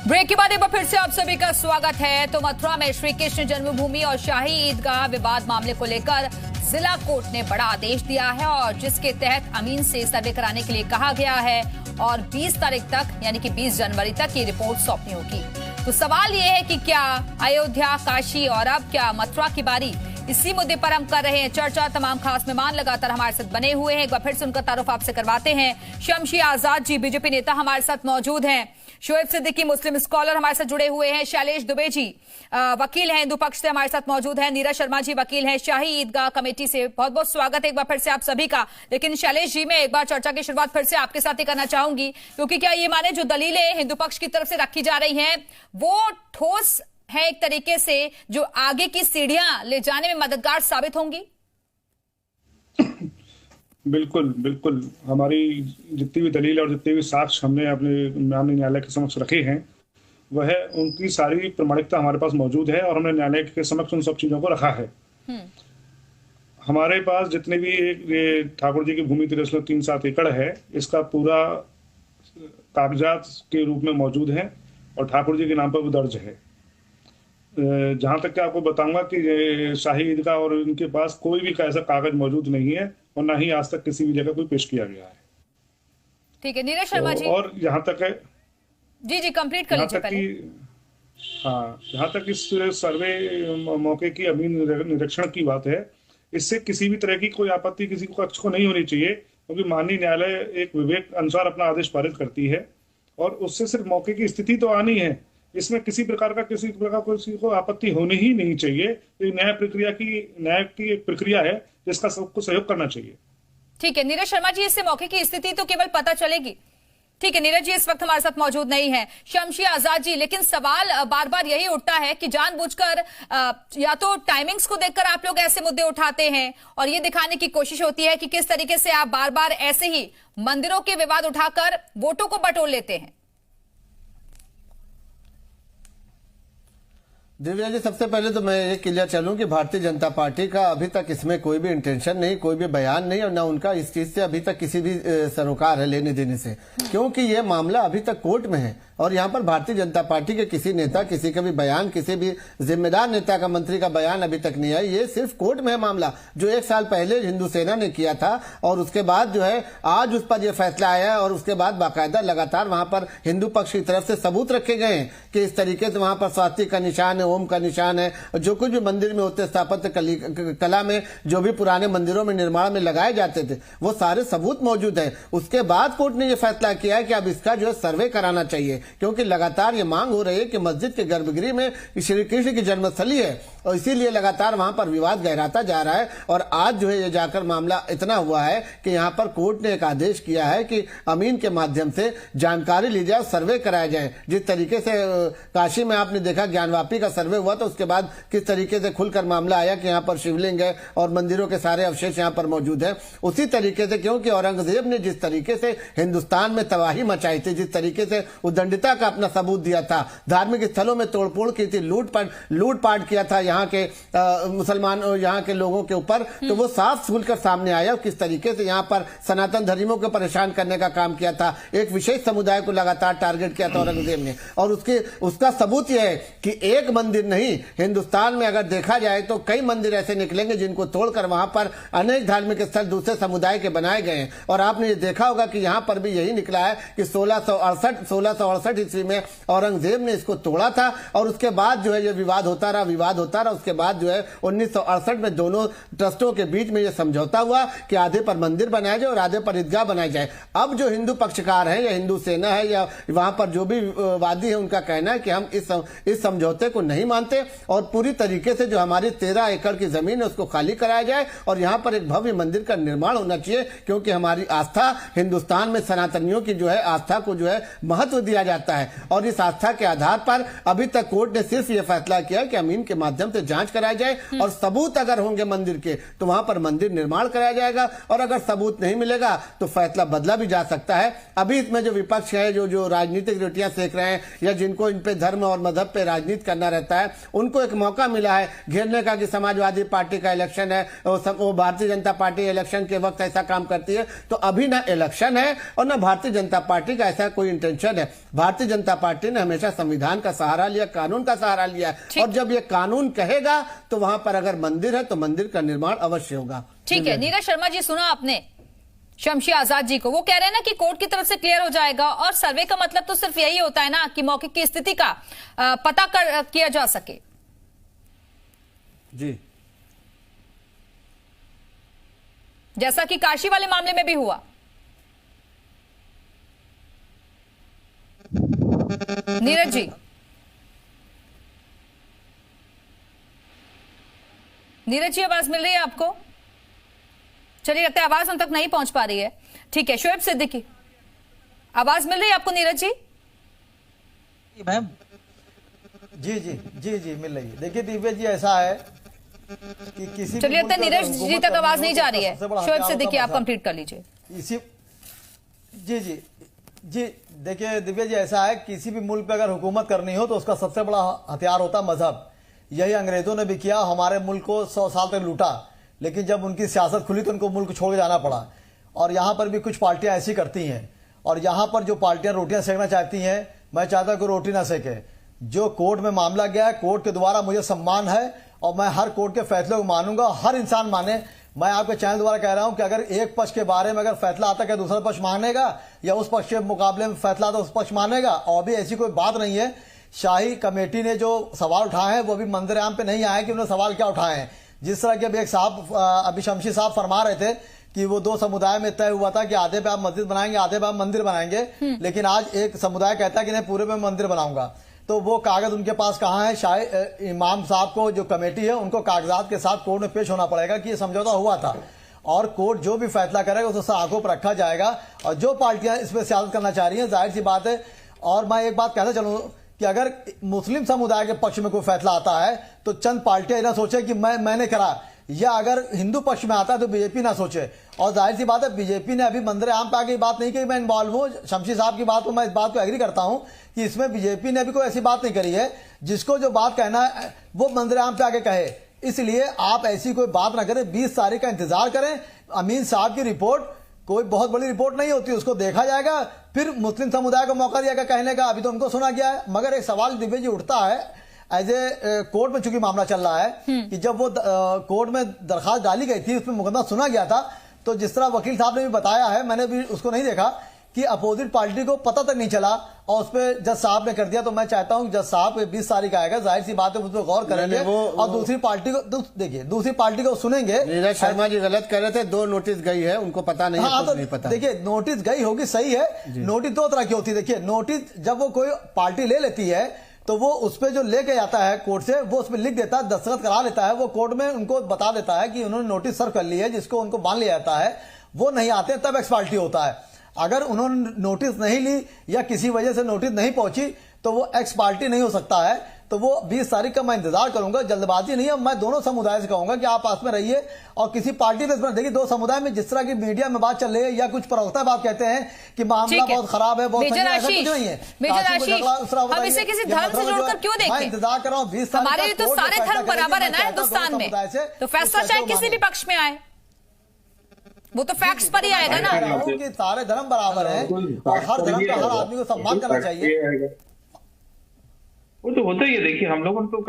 Speaker 1: ब्रेक के बाद एक बार फिर से आप सभी का स्वागत है। तो मथुरा में श्री कृष्ण जन्मभूमि और शाही ईदगाह विवाद मामले को लेकर जिला कोर्ट ने बड़ा आदेश दिया है और जिसके तहत अमीन से सर्वे कराने के लिए कहा गया है और 20 तारीख तक यानी कि 20 जनवरी तक ये रिपोर्ट सौंपनी होगी। तो सवाल ये है कि क्या अयोध्या, काशी और अब क्या मथुरा की बारी? इसी मुद्दे पर हम कर रहे हैं चर्चा। तमाम खास मेहमान लगातार हमारे साथ बने हुए हैं। एक बार फिर से उनका तारुफ आपसे करवाते हैं। शमशी आजाद जी बीजेपी नेता हमारे साथ मौजूद हैं। शोएब सिद्दीकी मुस्लिम स्कॉलर हमारे साथ जुड़े हुए हैं। शैलेश दुबे जी वकील हैं, हिंदू पक्ष से हमारे साथ मौजूद हैं। नीरज शर्मा जी वकील हैं शाही ईदगाह कमेटी से। बहुत बहुत स्वागत है एक बार फिर से आप सभी का। लेकिन शैलेश जी, मैं एक बार चर्चा की शुरुआत फिर से आपके साथ ही करना चाहूंगी, क्योंकि क्या ये माने जो दलीलें हिंदू पक्ष की तरफ से रखी जा रही हैं वो ठोस है एक तरीके से, जो आगे की सीढ़ियां ले जाने में मददगार साबित होंगी?
Speaker 2: बिल्कुल बिल्कुल। हमारी जितनी भी दलील और जितने भी साक्ष्य हमने अपने माननीय न्यायालय के समक्ष रखे हैं वह उनकी सारी प्रमाणिकता हमारे पास मौजूद है और हमने न्यायालय के समक्ष उन सब चीजों को रखा है। हमारे पास जितने भी ये ठाकुर जी की भूमि 3.37 एकड़ है, इसका पूरा कागजात के रूप में मौजूद है और ठाकुर जी के नाम पर वो दर्ज है। जहां तक कि आपको बताऊंगा कि शाही ईदगाह और इनके पास कोई भी ऐसा कागज मौजूद नहीं है और ना ही आज तक किसी भी जगह कोई पेश किया गया है।
Speaker 1: ठीक है नीरज शर्मा जी।
Speaker 2: और यहाँ तक है
Speaker 1: जी कंप्लीट कर लीजिए पहले।
Speaker 2: हाँ, जहाँ तक इस सर्वे मौके की अमीन निरीक्षण की बात है, इससे किसी भी तरह की कोई आपत्ति किसी पक्ष को नहीं होनी चाहिए, क्योंकि माननीय न्यायालय एक विवेक अनुसार अपना आदेश पारित करती है और उससे सिर्फ मौके की स्थिति तो आनी है। इसमें किसी प्रकार किसी को आपत्ति होनी ही नहीं चाहिए। ये न्याय की एक प्रक्रिया है जिसका सबको सहयोग करना चाहिए।
Speaker 1: ठीक है नीरज शर्मा जी, इससे मौके की स्थिति तो केवल पता चलेगी। ठीक है नीरज जी इस वक्त हमारे साथ मौजूद नहीं है। शमशी आजाद जी, लेकिन सवाल बार बार यही उठता है कि जानबूझकर या तो टाइमिंग्स को देखकर आप लोग ऐसे मुद्दे उठाते हैं और ये दिखाने की कोशिश होती है कि किस तरीके से आप बार बार ऐसे ही मंदिरों के विवाद उठाकर वोटों को बटोर लेते हैं।
Speaker 4: दिव्या जी, सबसे पहले तो मैं ये क्लियर चलूं कि भारतीय जनता पार्टी का अभी तक इसमें कोई भी इंटेंशन नहीं, कोई भी बयान नहीं और ना उनका इस चीज से अभी तक किसी भी सरोकार है लेने देने से, क्योंकि ये मामला अभी तक कोर्ट में है और यहाँ पर भारतीय जनता पार्टी के किसी नेता, किसी का भी बयान, किसी भी जिम्मेदार नेता का, मंत्री का बयान अभी तक नहीं आया। ये सिर्फ कोर्ट में है मामला, जो 1 साल पहले हिंदू सेना ने किया था और उसके बाद जो है आज उस पर यह फैसला आया और उसके बाद बाकायदा लगातार वहां पर हिंदू पक्ष की तरफ से सबूत रखे गए हैं कि इस तरीके से वहां पर स्वास्तिक का निशान है, ओम का निशान है, जो कुछ भी मंदिर में होते स्थापत्य कला में जो भी पुराने मंदिरों में निर्माण में लगाए जाते थे वो सारे सबूत मौजूद है। उसके बाद कोर्ट ने यह फैसला किया है कि अब इसका जो है सर्वे कराना चाहिए, क्योंकि लगातार ये मांग हो रही है कि मस्जिद के गर्भगृह में श्री कृष्ण की जन्मस्थली है और इसीलिए लगातार वहां पर विवाद गहराता जा रहा है। और आज जो है ये जाकर मामला इतना हुआ है कि यहाँ पर कोर्ट ने एक आदेश किया है कि अमीन के माध्यम से जानकारी ली जाए, सर्वे कराया जाए। जिस तरीके से काशी में आपने देखा ज्ञानवापी का सर्वे हुआ तो उसके बाद किस तरीके से खुलकर मामला आया कि यहाँ पर शिवलिंग है और मंदिरों के सारे अवशेष यहाँ पर मौजूद है। उसी तरीके से क्योंकि औरंगजेब ने जिस तरीके से हिंदुस्तान में तबाही मचाई थी, जिस तरीके से उद्दंडता का अपना सबूत दिया था, धार्मिक स्थलों में तोड़फोड़ की थी, लूटपाट किया था यहाँ के मुसलमान, यहाँ के लोगों के ऊपर, तो वो साफ खुलकर सामने आया किस तरीके से यहाँ पर सनातन धर्मियों को परेशान करने का काम किया था। एक विशेष समुदाय को लगातार टारगेट किया था औरंगजेब ने और उसका सबूत यह है कि एक मंदिर मंदिर नहीं, हिंदुस्तान में अगर देखा जाए तो कई मंदिर ऐसे निकलेंगे जिनको तोड़कर वहां पर अनेक धार्मिक स्थल दूसरे समुदाय के बनाए गए हैं। और आपने ये देखा होगा कि यहाँ पर भी यही निकला है कि 1668 ईस्वी में औरंगजेब ने इसको तोड़ा था और उसके बाद जो है ये विवाद होता रहा। उसके बाद जो है 1968 में दोनों ट्रस्टों के बीच में ये समझौता हुआ कि आधे पर मंदिर बनाया जाए और आधे पर ईदगाह बनाई जाए। अब जो हिंदू पक्षकार है या हिंदू सेना है या वहां पर जो भी वादी है, उनका कहना है कि हम इस समझौते को नहीं मानते और पूरी तरीके से जो हमारी 13 एकड़ की जमीन है उसको खाली कराया जाए और यहाँ पर एक भव्य मंदिर का निर्माण होना चाहिए, क्योंकि हमारी आस्था हिंदुस्तान में सनातनियों की जो है आस्था को जो है महत्व दिया जाता है। और इस आस्था के आधार पर अभी तक कोर्ट ने सिर्फ ये फैसला किया कि अमीन के माध्यम से जांच कराई जाए और सबूत अगर होंगे मंदिर के तो वहां पर मंदिर निर्माण कराया जाएगा और अगर सबूत नहीं मिलेगा तो फैसला बदला भी जा सकता है। अभी इसमें जो विपक्ष है, जो राजनीतिक रोटियां सेक रहे हैं या जिनको इन पे धर्म और मजहब पे राजनीति करना रहता है, उनको एक मौका मिला है घेरने का कि समाजवादी पार्टी का इलेक्शन है, वो भारतीय जनता पार्टी इलेक्शन के वक्त ऐसा काम करती है। तो अभी ना इलेक्शन है और ना भारतीय जनता पार्टी का ऐसा कोई इंटेंशन है। भारतीय जनता पार्टी ने हमेशा संविधान का सहारा लिया, कानून का सहारा लिया और जब ये कानून कहेगा तो वहां पर अगर मंदिर है तो मंदिर का निर्माण अवश्य होगा।
Speaker 1: ठीक है, नीरज शर्मा जी, सुना आपने शमशी आजाद जी को, वो कह रहे हैं ना कि कोर्ट की तरफ से क्लियर हो जाएगा और सर्वे का मतलब तो सिर्फ यही होता है ना कि मौके की स्थिति का पता किया जा सके।
Speaker 4: जी,
Speaker 1: जैसा कि काशी वाले मामले में भी हुआ। नीरज जी, आवाज मिल रही है आपको? चलिए, लगता है आवाज हम तक नहीं पहुंच पा रही है। ठीक है, शोएब सिद्दीकी, आवाज मिल रही है आपको नीरज जी?
Speaker 3: मैम
Speaker 6: जी मिल रही है। देखिए दिव्या जी, ऐसा है कि किसी,
Speaker 1: चलिए, लगता है नीरज जी तक आवाज नहीं जा रही है। शोएब सिद्दीकी, आप कंप्लीट कर लीजिए।
Speaker 6: जी देखिए दिव्या जी, ऐसा है किसी भी मुल्क पे अगर हुकूमत करनी हो तो उसका सबसे बड़ा हथियार होता है मजहब। यही अंग्रेजों ने भी किया, हमारे मुल्क को 100 साल तक लूटा, लेकिन जब उनकी सियासत खुली तो उनको मुल्क छोड़ के जाना पड़ा। और यहाँ पर भी कुछ पार्टियां ऐसी करती हैं और यहाँ पर जो पार्टियां रोटियां सेकना चाहती हैं, मैं चाहता हूँ कि रोटी ना सेके। जो कोर्ट में मामला गया है, कोर्ट के द्वारा मुझे सम्मान है और मैं हर कोर्ट के फैसले को मानूंगा, हर इंसान माने। मैं आपके चैनल द्वारा कह रहा हूं कि अगर एक पक्ष के बारे में अगर फैसला आता है, दूसरा पक्ष मानेगा या उस पक्ष के मुकाबले में फैसला आता है उस पक्ष मानेगा। और भी ऐसी कोई बात नहीं है। शाही कमेटी ने जो सवाल उठाए हैं वो भी मंदिर आम पे नहीं आए कि उन्होंने सवाल क्या उठाए हैं। जिस तरह के अभी एक साहब, अभी शमशी साहब फरमा रहे थे कि वो 2 समुदाय में तय हुआ था कि आधे पे आप मस्जिद बनाएंगे, आधे पे आप मंदिर बनाएंगे, लेकिन आज एक समुदाय कहता है कि नहीं, पूरे में मंदिर बनाऊंगा। तो वो कागज उनके पास कहाँ है? शायद इमाम साहब को, जो कमेटी है, उनको कागजात के साथ कोर्ट में पेश होना पड़ेगा कि ये समझौता हुआ था और कोर्ट जो भी फैसला करेगा उसे आंखों पर रखा जाएगा। और जो पार्टियां इसमें सियासत करना चाह रही हैं, जाहिर सी बात है। और मैं एक बात कहना चलूं कि अगर मुस्लिम समुदाय के पक्ष में कोई फैसला आता है तो चंद पार्टियां ना सोचे कि मैंने करा, या अगर हिंदू पक्ष में आता है तो बीजेपी ना सोचे। और जाहिर सी बात है, बीजेपी ने अभी मंदिर आम पे आके बात नहीं की। मैं इन्वॉल्व हूं शमशी साहब की बात को, मैं इस बात को एग्री करता हूं कि इसमें बीजेपी ने अभी कोई ऐसी बात नहीं करी है। जिसको जो बात कहना है वो मंदिर आम पे आके कहे। इसलिए आप ऐसी कोई बात ना करें, 20 तारीख का इंतजार करें। अमीन साहब की रिपोर्ट कोई बहुत बड़ी रिपोर्ट नहीं होती, उसको देखा जाएगा, फिर मुस्लिम समुदाय को मौका दिया कहने का। अभी तो उनको सुना गया है। मगर एक सवाल दिव्य जी उठता है, एज ए कोर्ट में चूंकि मामला चल रहा है कि जब वो कोर्ट में दरखास्त डाली गई थी, उसमें मुकदमा सुना गया था, तो जिस तरह वकील साहब ने भी बताया है, मैंने भी उसको नहीं देखा, कि अपोजिट पार्टी को पता तक नहीं चला और उस पर जज साहब ने कर दिया। तो मैं चाहता हूं जज साहब 20 तारीख आएगा, जाहिर सी बात है उस पर गौर करेंगे और दूसरी पार्टी को देखिए, दूसरी पार्टी को सुनेंगे।
Speaker 4: नीरज शर्मा जी गलत कह रहे थे, 2 नोटिस गई है, उनको पता नहीं है, तो नहीं पता।
Speaker 6: देखिए, नोटिस गई होगी, सही है। नोटिस 2 तरह की होती है। देखिए, नोटिस जब वो कोई पार्टी ले लेती है तो वो उस पर जो लेके जाता है कोर्ट से, वो उसमें लिख देता है, दस्तखत करा लेता है, वो कोर्ट में उनको बता देता है कि उन्होंने नोटिस सर्व कर ली है, जिसको उनको मान लिया जाता है। वो नहीं आते तब एक्स पार्टी होता है। अगर उन्होंने नोटिस नहीं ली या किसी वजह से नोटिस नहीं पहुंची तो वो एक्स पार्टी नहीं हो सकता है। तो वो 20 तारीख का मैं इंतजार करूंगा, जल्दबाजी नहीं है। मैं दोनों समुदाय से कहूंगा कि आप पास में रहिए और किसी पार्टी पे देखिए, 2 समुदाय में जिस तरह की मीडिया में बात चल रही है या कुछ प्रवक्ता बात कहते हैं कि मामला बहुत खराब है, बहुत नहीं है।
Speaker 1: हम इसे किसी धर्म से जोड़कर क्यों देखें?
Speaker 6: मैं इंतजार कर रहा हूँ 20 तारीख।
Speaker 1: हमारे लिए तो सारे धर्म बराबर है ना हिंदुस्तान में, तो फैसला चाहे किसी भी पक्ष में आए, वो तो फैक्ट्स पर ही आएगा ना।
Speaker 6: कि सारे धर्म बराबर हैं और हर धर्म का हर आदमी को सम्मान करना चाहिए।
Speaker 5: वो तो होता ही है। देखिए हम लोग तो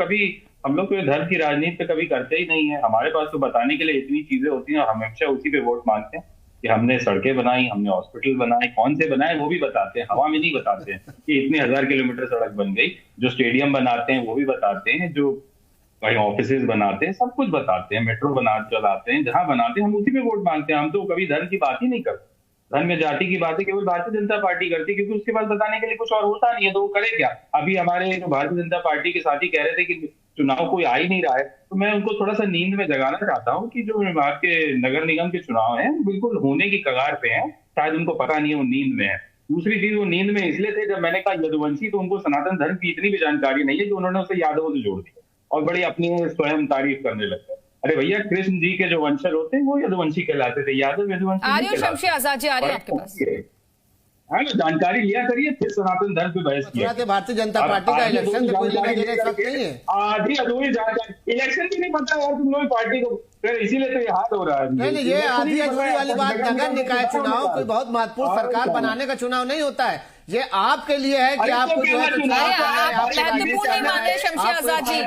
Speaker 5: धर्म की राजनीति पे कभी करते ही नहीं है। हमारे पास तो बताने के लिए इतनी चीजें होती हैं और हम हमेशा उसी पे वोट मांगते हैं कि हमने सड़कें बनाई, हमने हॉस्पिटल बनाए, कौन से बनाए वो भी बताते हैं, हवा में नहीं बताते हैं कि इतने 1000 किलोमीटर सड़क बन गई। जो स्टेडियम बनाते हैं वो भी बताते हैं, जो कहीं ऑफिसेज बनाते हैं, सब कुछ बताते हैं, मेट्रो चलाते हैं, जहां बनाते हैं हम उसी पे वोट मांगते हैं। हम तो कभी धर्म की बात ही नहीं करते। धर्म में जाति की बातें केवल भारतीय जनता पार्टी करती है, क्योंकि उसके पास बताने के लिए कुछ और होता नहीं है, तो वो करे क्या। अभी हमारे जो भारतीय जनता पार्टी के साथी कह रहे थे कि चुनाव कोई आ ही नहीं रहा है, तो मैं उनको थोड़ा सा नींद में जगाना चाहता हूँ कि जो आपके नगर निगम के चुनाव हैं बिल्कुल होने की कगार पे हैं, शायद उनको पता नहीं है, वो नींद में है। दूसरी चीज, वो नींद में इसलिए थे, जब मैंने कहा यदुवंशी, तो उनको सनातन धर्म की इतनी भी जानकारी नहीं है कि उन्होंने उसे यादवों से जोड़ दिया और बड़ी अपनी स्वयं तारीफ करने लगे। अरे भैया, कृष्ण जी के जो वंशज होते हैं वो यदुवंशी कहलाते थे, यादव यदुवंशी नहीं कहलाते।
Speaker 1: शमशी आजाद जी आ रही है आपके पास।
Speaker 5: हाँ, जानकारी लिया करिए, फिर सनातन धर्म पे बहस किया।
Speaker 4: भारतीय जनता पार्टी का इलेक्शन से कोई लेना देना नहीं है।
Speaker 5: आधी अधूरी जानकारी, इलेक्शन भी नहीं पता यार तुम लोग पार्टी को, इसीलिए तो ये हाल हो रहा है।
Speaker 4: नहीं, ये आधी अधूरी वाली बात, नगर निकाय चुनाव कोई बहुत महत्वपूर्ण सरकार बनाने का चुनाव नहीं होता है। ये आपके लिए है कि आपको जो है
Speaker 1: महत्वपूर्ण नहीं मान रहे शमशी आजाद जी,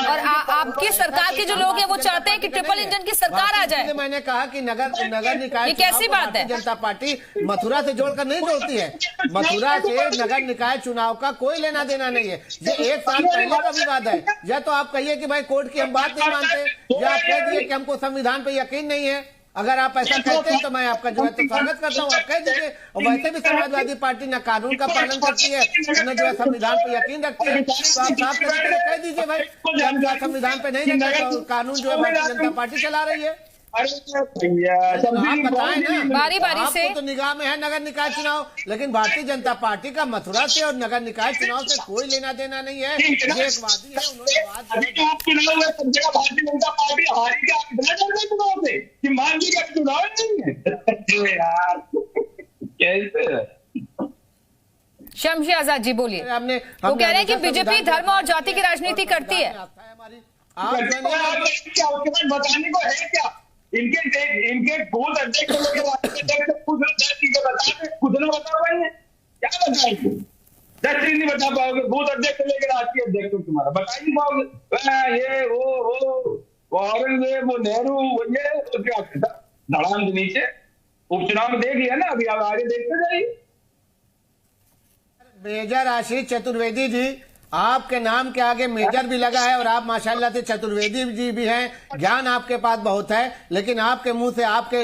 Speaker 1: और आपकी सरकार के जो लोग हैं वो चाहते हैं कि ट्रिपल इंजन की सरकार आ जाए।
Speaker 4: मैंने कहा कि नगर निकाय,
Speaker 1: ये कैसी बात है?
Speaker 4: जनता पार्टी मथुरा से जोड़कर नहीं जोड़ती है। मथुरा से नगर निकाय चुनाव का कोई लेना देना नहीं है। ये 1 साल पहले का विवाद है। या तो आप कहिए कि भाई कोर्ट की हम बात नहीं मानते, या आप कह दिए कि हमको संविधान पे यकीन नहीं है। अगर आप ऐसा कहते हैं तो मैं आपका जो है तो स्वागत करता हूँ, आप कह दीजिए। और वैसे भी समाजवादी पार्टी न कानून का पालन करती है, न जो है संविधान पे यकीन रखती है, तो आप साफ तरीके से कह दीजिए भाई संविधान पे नहीं रखते, तो कानून जो है भारतीय जनता पार्टी चला रही है। आप बताएं ना,
Speaker 1: बारी बारी से
Speaker 4: तो निगाह में है नगर निकाय चुनाव, लेकिन भारतीय जनता पार्टी का मथुरा से और नगर निकाय चुनाव से कोई लेना देना नहीं है। ये एक वादी है, उन्होंने बात
Speaker 5: भारतीय जनता पार्टी हारी चुनाव से कि मान लीजिए चुनाव नहीं है यार, कैसे।
Speaker 1: शमशी आजाद जी बोलिए।
Speaker 4: हमने
Speaker 1: वो कह रहे हैं कि बीजेपी धर्म और जाति की राजनीति करती है।
Speaker 5: बताने को है क्या? इनके बूथ अध्यक्ष खुद न बता पाएंगे, क्या बताएंगे? 10 चीज नहीं बता पाओगे। बूथ अध्यक्ष लेकर राष्ट्रीय अध्यक्ष तुम्हारा बता ही नहीं पाओगे। ये वो औरंगजेब, वो नेहरू, वो ये तो क्या धड़ाम के नीचे। उपचुनाव में देख लिया ना, अभी आप आगे देखते जाइए।
Speaker 4: मेजर आशीष चतुर्वेदी जी, आपके नाम के आगे मेजर भी लगा है और आप माशाल्लाह से चतुर्वेदी जी भी हैं, ज्ञान आपके पास बहुत है, लेकिन आपके मुंह से आपके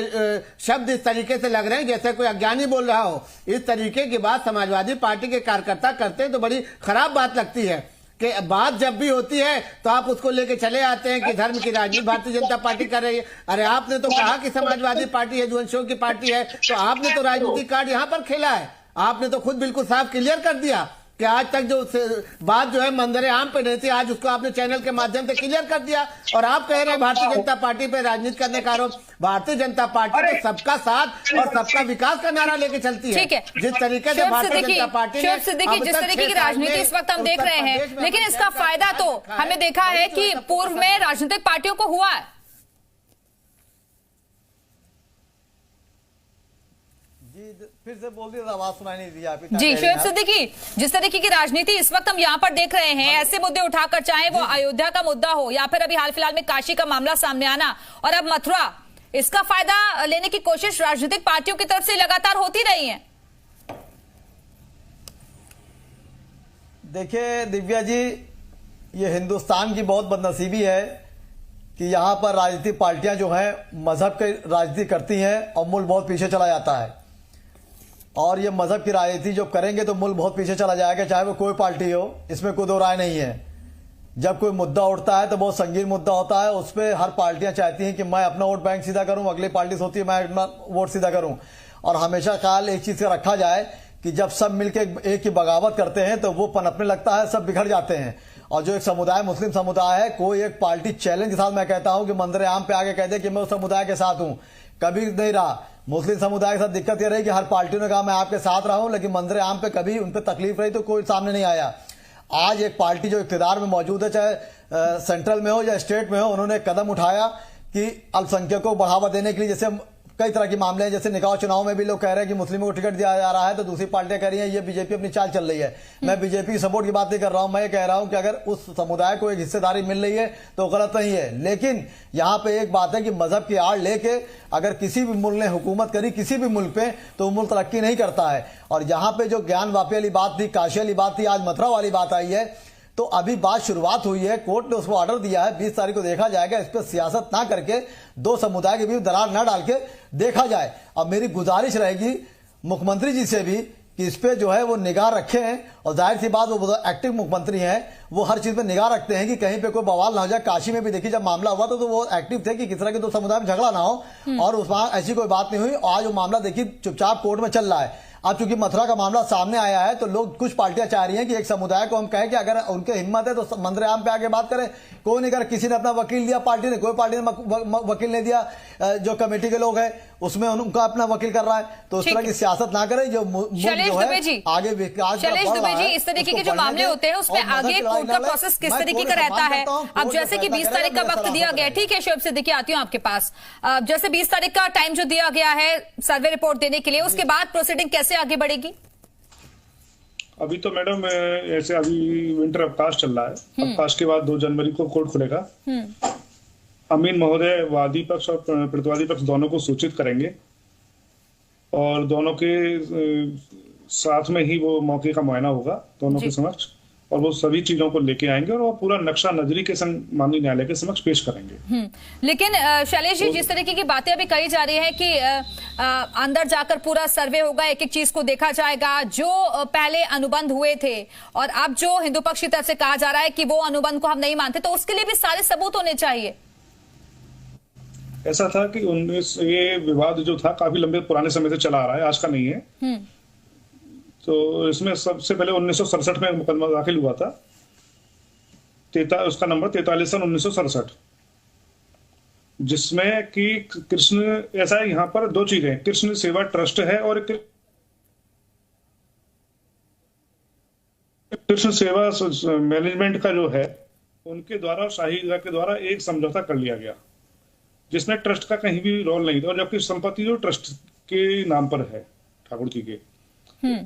Speaker 4: शब्द इस तरीके से लग रहे हैं जैसे कोई अज्ञानी बोल रहा हो। इस तरीके की बात समाजवादी पार्टी के कार्यकर्ता करते हैं तो बड़ी खराब बात लगती है कि बात जब भी होती है तो आप उसको लेके चले आते हैं कि धर्म की राजनीति भारतीय जनता पार्टी कर रही है। अरे आपने तो कहा कि समाजवादी पार्टी यदुवंशियों की पार्टी है, तो आपने तो राजनीतिक कार्ड यहाँ पर खेला है। आपने तो खुद बिल्कुल साफ क्लियर कर दिया कि आज तक जो बात जो है मंदिर आम पे नहीं थी, आज उसको आपने चैनल के माध्यम से क्लियर कर दिया। और आप कह रहे हैं भारतीय जनता पार्टी पे राजनीति करने का आरोप। भारतीय जनता पार्टी तो सबका साथ और सबका विकास का नारा लेके चलती है।
Speaker 1: ठीक है,
Speaker 4: जिस तरीके से भारतीय जनता पार्टी
Speaker 1: ने जिस तरीके की राजनीति इस वक्त हम देख रहे हैं, लेकिन इसका फायदा तो हमें देखा है कि पूर्व में राजनीतिक पार्टियों को हुआ है।
Speaker 6: फिर से बोल दिया, आवाज सुनाई नहीं दी आपकी।
Speaker 1: जी शोएब सिद्दीकी, जिस तरीके की राजनीति इस वक्त हम यहाँ पर देख रहे हैं, ऐसे मुद्दे उठाकर, चाहे वो अयोध्या का मुद्दा हो या फिर अभी हाल फिलहाल में काशी का मामला सामने आना और अब मथुरा, इसका फायदा लेने की कोशिश राजनीतिक पार्टियों की तरफ से लगातार होती रही है।
Speaker 6: देखिए दिव्या जी, ये हिंदुस्तान की बहुत बदनसीबी है कि यहाँ पर राजनीतिक पार्टियां जो हैं मजहब की राजनीति करती हैं और मुल्क बहुत पीछे चला जाता है। और ये मजहब की राजनीति जो करेंगे तो मुल्क बहुत पीछे चला जाएगा, चाहे वो कोई पार्टी हो, इसमें कोई दो राय नहीं है। जब कोई मुद्दा उठता है तो बहुत संगीन मुद्दा होता है, उस पर हर पार्टियां चाहती हैं कि मैं अपना वोट बैंक सीधा करूं, अगली पार्टी सोचती है मैं अपना वोट सीधा करूं। और हमेशा ख्याल एक चीज का रखा जाए कि जब सब मिलकर एक ही बगावत करते हैं तो वो पनपने लगता है, सब बिखर जाते हैं। और जो एक समुदाय मुस्लिम समुदाय है, कोई एक पार्टी चैलेंज के साथ मैं कहता हूं कि मंदिर आम पे आगे कह दे कि मैं उस समुदाय के साथ हूं, कभी नहीं रहा। मुस्लिम समुदाय के साथ दिक्कत यह रही कि हर पार्टी ने कहा मैं आपके साथ रहा हूं, लेकिन मंदिर आम पे कभी उन पर तकलीफ रही तो कोई सामने नहीं आया। आज एक पार्टी जो इक्तिदार में मौजूद है, चाहे सेंट्रल में हो या स्टेट में हो, उन्होंने कदम उठाया कि अल्पसंख्यकों को बढ़ावा देने के लिए जैसे कई तरह के मामले हैं, जैसे निकाह चुनाव में भी लोग कह रहे हैं कि मुस्लिमों को टिकट दिया जा रहा है, तो दूसरी पार्टियां कह रही हैं ये बीजेपी अपनी चाल चल रही है। मैं बीजेपी की सपोर्ट की बात नहीं कर रहा हूं, मैं ये कह रहा हूं कि अगर उस समुदाय को एक हिस्सेदारी मिल रही है तो गलत नहीं है। लेकिन यहाँ पे एक बात है कि मजहब की आड़ लेके अगर किसी भी मुल्क ने हुकूमत करी किसी भी मुल्क पे, तो मुल्क तरक्की नहीं करता है। और यहाँ पे जो ज्ञान वापी वाली बात थी, काशी वाली बात थी, आज मथुरा वाली बात आई है, तो अभी बात शुरुआत हुई है। कोर्ट ने उसको ऑर्डर दिया है, 20 तारीख को देखा जाएगा। इस पर सियासत ना करके, दो समुदाय के बीच दरार ना डाल के देखा जाए। अब मेरी गुजारिश रहेगी मुख्यमंत्री जी से भी कि इस पे जो है वो निगाह रखे हैं, और जाहिर सी बात वो एक्टिव मुख्यमंत्री हैं, वो हर चीज पे निगाह रखते हैं कि कहीं पे कोई बवाल ना हो जाए। काशी में भी देखिए जब मामला हुआ तो वो एक्टिव थे कि किस तरह के दो समुदाय में झगड़ा ना हो, और उस वहां ऐसी कोई बात नहीं हुई। आज वो मामला देखिए चुपचाप कोर्ट में चल रहा है। अब चूंकि मथुरा का मामला सामने आया है, तो लोग, कुछ पार्टियां चाह रही हैं कि एक समुदाय को हम कहें कि अगर उनके हिम्मत है तो मंदिर-आम पे आके बात करें। कोई नहीं कर, किसी ने अपना वकील दिया, पार्टी ने, कोई पार्टी ने वकील नहीं दिया, जो कमेटी के लोग हैं उसमें उनका अपना वकील कर रहा है। तो उस तरह की सियासत ना करें जो आगे विकास।
Speaker 1: शैलेश दुबे जी, इस तरीके के जो मामले होते हैं उसमें आगे कोर्ट का प्रोसेस किस तरीके का रहता है? अब जैसे कि 20 तारीख का वक्त दिया गया, ठीक है शोएब सिद्दीकी, आती हूँ आपके पास। जैसे 20 तारीख का टाइम जो दिया गया है सर्वे रिपोर्ट देने के लिए, उसके बाद प्रोसीडिंग कैसे आगे बढ़ेगी?
Speaker 2: अभी तो मैडम ऐसे अभी विंटर अवकाश चल रहा है। अवकाश के बाद 2 जनवरी को कोर्ट खुलेगा। अमीन महोदय वादी पक्ष और प्रतिवादी पक्ष दोनों को सूचित करेंगे, और दोनों के साथ में ही वो मौके का मुआयना होगा दोनों के समक्ष, और वो सभी चीजों को लेके आएंगे और वो पूरा नक्शा नजरी के संग माननीय न्यायालय के समक्ष पेश करेंगे।
Speaker 1: लेकिन शैलेश जी, जिस तरीके की बातें अभी कही जा रही है कि अंदर जाकर पूरा सर्वे होगा, एक एक चीज को देखा जाएगा, जो पहले अनुबंध हुए थे, और अब जो हिंदू पक्ष की तरफ से कहा जा रहा है कि वो अनुबंध को हम नहीं मानते, तो उसके लिए भी सारे सबूत होने चाहिए।
Speaker 2: ऐसा था कि 19 ये विवाद जो था काफी लंबे पुराने समय से चला आ रहा है, आज का नहीं है। तो इसमें सबसे पहले 1967 में मुकदमा दाखिल हुआ था, उसका नंबर 43 सन 1967, जिसमें कि कृष्ण, ऐसा है यहाँ पर 2 चीजें, कृष्ण सेवा ट्रस्ट है और कृष्ण सेवा मैनेजमेंट का जो है उनके द्वारा, शाही ईदगाह के द्वारा एक समझौता कर लिया गया जिसमें ट्रस्ट का कहीं भी रोल नहीं था, और जबकि संपत्ति जो ट्रस्ट के नाम पर है ठाकुर जी के,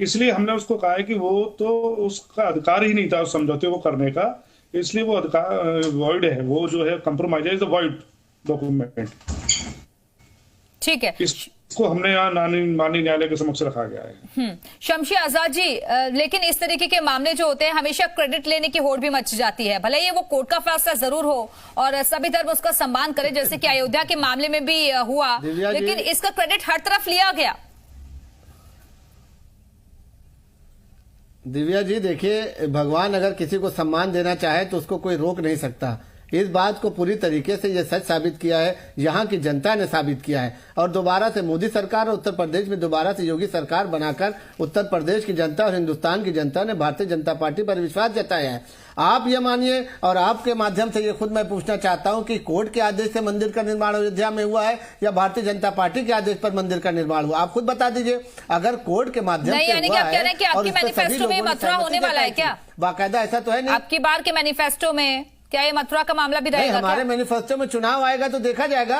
Speaker 2: इसलिए हमने उसको कहा है कि वो तो उसका अधिकार ही नहीं था उस समझौते को करने का, इसलिए वो अधिकार वॉइड है, वो जो है compromise is the void document.
Speaker 1: ठीक है,
Speaker 2: इसको हमने यहाँ माननीय न्यायालय के समक्ष रखा गया है।
Speaker 1: शमशी आजाद जी, लेकिन इस तरीके के मामले जो होते हैं हमेशा क्रेडिट लेने की होड़ भी मच जाती है, भले ये वो कोर्ट का फैसला जरूर हो और सभी धर्म उसका सम्मान करे, जैसे कि अयोध्या के मामले में भी हुआ, लेकिन इसका क्रेडिट हर तरफ लिया गया।
Speaker 4: दिव्या जी देखिए, भगवान अगर किसी को सम्मान देना चाहे तो उसको कोई रोक नहीं सकता। इस बात को पूरी तरीके से ये सच साबित किया है, यहाँ की जनता ने साबित किया है, और दोबारा से मोदी सरकार और उत्तर प्रदेश में दोबारा से योगी सरकार बनाकर उत्तर प्रदेश की जनता और हिंदुस्तान की जनता ने भारतीय जनता पार्टी पर विश्वास जताया है। आप ये मानिए, और आपके माध्यम से ये खुद मैं पूछना चाहता हूँ कि कोर्ट के आदेश से मंदिर का निर्माण अयोध्या में हुआ है या भारतीय जनता पार्टी के आदेश पर मंदिर का निर्माण हुआ? आप खुद बता दीजिए। अगर कोर्ट के माध्यम से हुआ है
Speaker 1: कि आपकी मैनिफेस्टो में मथुरा होने वाला है क्या?
Speaker 4: बाकायदा ऐसा तो है नहीं।
Speaker 1: आपकी बार के मैनिफेस्टो में क्या ये मथुरा का मामला भी रहेगा?
Speaker 4: हमारे मैनिफेस्टो में चुनाव आएगा तो देखा जाएगा।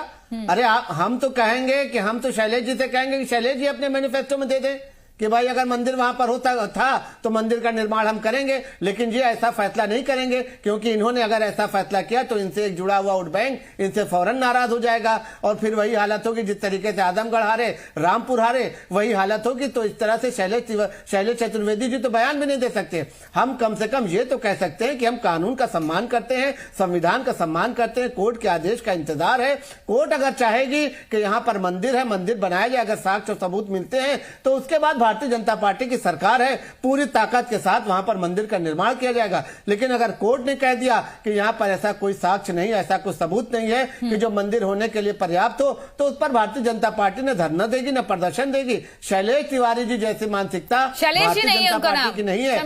Speaker 4: अरे हम तो कहेंगे कि हम तो शैलेश जी से कहेंगे कि शैलेश जी अपने मैनिफेस्टो में दे दें कि भाई अगर मंदिर वहां पर होता था तो मंदिर का निर्माण हम करेंगे, लेकिन ये ऐसा फैसला नहीं करेंगे, क्योंकि इन्होंने अगर ऐसा फैसला किया तो इनसे एक जुड़ा हुआ वोट बैंक इनसे फौरन नाराज हो जाएगा, और फिर वही हालत होगी जिस तरीके से आजमगढ़ हारे, रामपुर हारे, वही हालत होगी। तो इस तरह से शैलेश चतुर्वेदी जी तो बयान भी नहीं दे सकते। हम कम से कम ये तो कह सकते हैं कि हम कानून का सम्मान करते हैं, संविधान का सम्मान करते हैं, कोर्ट के आदेश का इंतजार है। कोर्ट अगर चाहेगी कि यहाँ पर मंदिर है, मंदिर बनाया जाए, अगर साक्ष्य और सबूत मिलते हैं तो उसके बाद भारतीय जनता पार्टी की सरकार है, पूरी ताकत के साथ वहां पर मंदिर का निर्माण किया जाएगा। लेकिन अगर कोर्ट ने कह दिया कि यहाँ पर ऐसा कोई साक्ष्य नहीं, ऐसा कोई सबूत नहीं है कि जो मंदिर होने के लिए पर्याप्त हो, तो उस पर भारतीय जनता पार्टी ने धरना देगी, न प्रदर्शन देगी। शैलेश तिवारी जी जैसी मानसिकता भारतीय जनता पार्टी की नहीं है।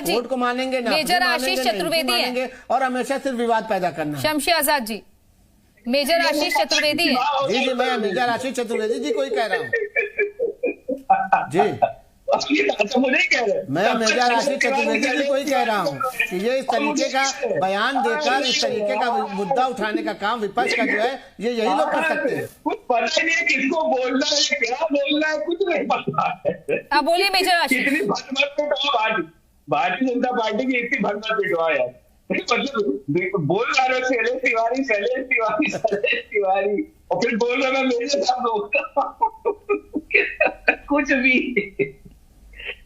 Speaker 4: कोर्ट को मानेंगे,
Speaker 1: मेजर आशीष चतुर्वेदी है,
Speaker 4: और हमेशा सिर्फ विवाद पैदा करना।
Speaker 1: शमशी आजाद जी, मेजर आशीष चतुर्वेदी है।
Speaker 4: जी मैं मेजर आशीष चतुर्वेदी जी को ही कह रहा हूँ जी।
Speaker 5: अच्छा मुझे कह रहे,
Speaker 4: मैं मेजर आशीष चतुर्वेदी जी को ही कह रहा हूँ कि ये इस तरीके का बयान देकर इस तरीके का मुद्दा उठाने का काम विपक्ष का जो है ये यही लोग कर सकते हैं।
Speaker 5: कुछ पता नहीं है किसको बोलना है, क्या बोलना है, कुछ नहीं पता है।
Speaker 1: आप बोलिए मेजर आशीष।
Speaker 5: इतनी भटमट पिटवा भारतीय जनता पार्टी की, इतनी भटमट पिटवा यार, मतलब बोल रहा है शैलेश तिवारी शैलेश तिवारी शैलेश तिवारी, और फिर बोल रहा मैं मेरे साथ कुछ भी।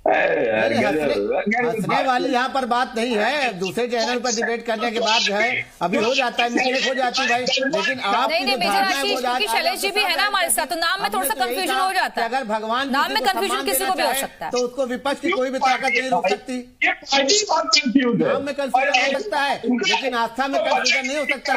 Speaker 4: हंसने वाली यहाँ पर बात नहीं है। दूसरे चैनल पर डिबेट करने के बाद जो है अभी हो जाता है, मिस्टेक हो जाती है भाई, लेकिन आप
Speaker 1: नहीं मेजर आशीष, क्योंकि शैलेश जी भी है ना हमारे साथ, तो नाम में थोड़ा सा कंफ्यूजन हो जाता है।
Speaker 4: अगर भगवान
Speaker 1: नाम में कंफ्यूजन किसी को भी हो सकता है,
Speaker 4: तो उसको विपक्ष की कोई भी ताकत नहीं रोक सकती। नाम में कंफ्यूजन हो सकता है लेकिन आस्था में कंफ्यूजन नहीं हो सकता।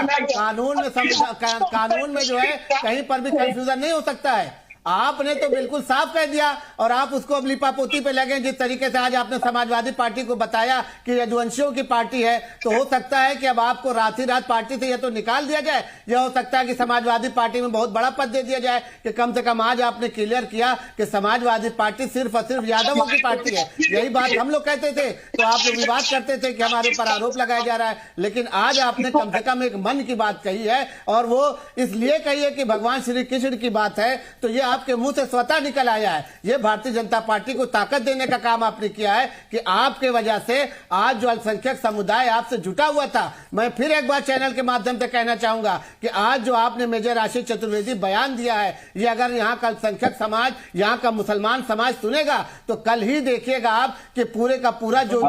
Speaker 4: कानून में जो है कहीं पर भी कंफ्यूजन नहीं हो सकता है। आपने तो बिल्कुल साफ कह दिया और आप उसको अब लिपापोती पे लगे। जिस तरीके से आज आपने समाजवादी पार्टी को बताया कि यदुवंशियों की पार्टी है, तो हो सकता है कि अब आपको रात ही रात पार्टी से यह तो निकाल दिया जाए, यह हो सकता है कि समाजवादी पार्टी में बहुत बड़ा पद दे दिया जाए कि कम से कम आज आपने क्लियर किया कि समाजवादी पार्टी सिर्फ और सिर्फ यादवों की पार्टी है। यही बात हम लोग कहते थे तो आप लोग विवाद करते थे कि हमारे ऊपर आरोप लगाया जा रहा है, लेकिन आज आपने कम से कम एक मन की बात कही है और वो इसलिए कही है कि भगवान श्री कृष्ण की बात है, तो ये आपके मुंह से स्वतः निकल आया है। ये भारतीय जनता पार्टी को ताकत देने का काम आपने किया है कि आपके वजह से आज जो अल्पसंख्यक समुदाय आपसे जुटा हुआ था, मैं फिर एक बार चैनल के माध्यम से कहना चाहूंगा कि आज जो आपने मेजर आशीष चतुर्वेदी बयान दिया है, ये अगर यहाँ का अल्पसंख्यक समाज, यहाँ का मुसलमान समाज सुनेगा तो कल ही देखिएगा आप कि पूरे का पूरा जो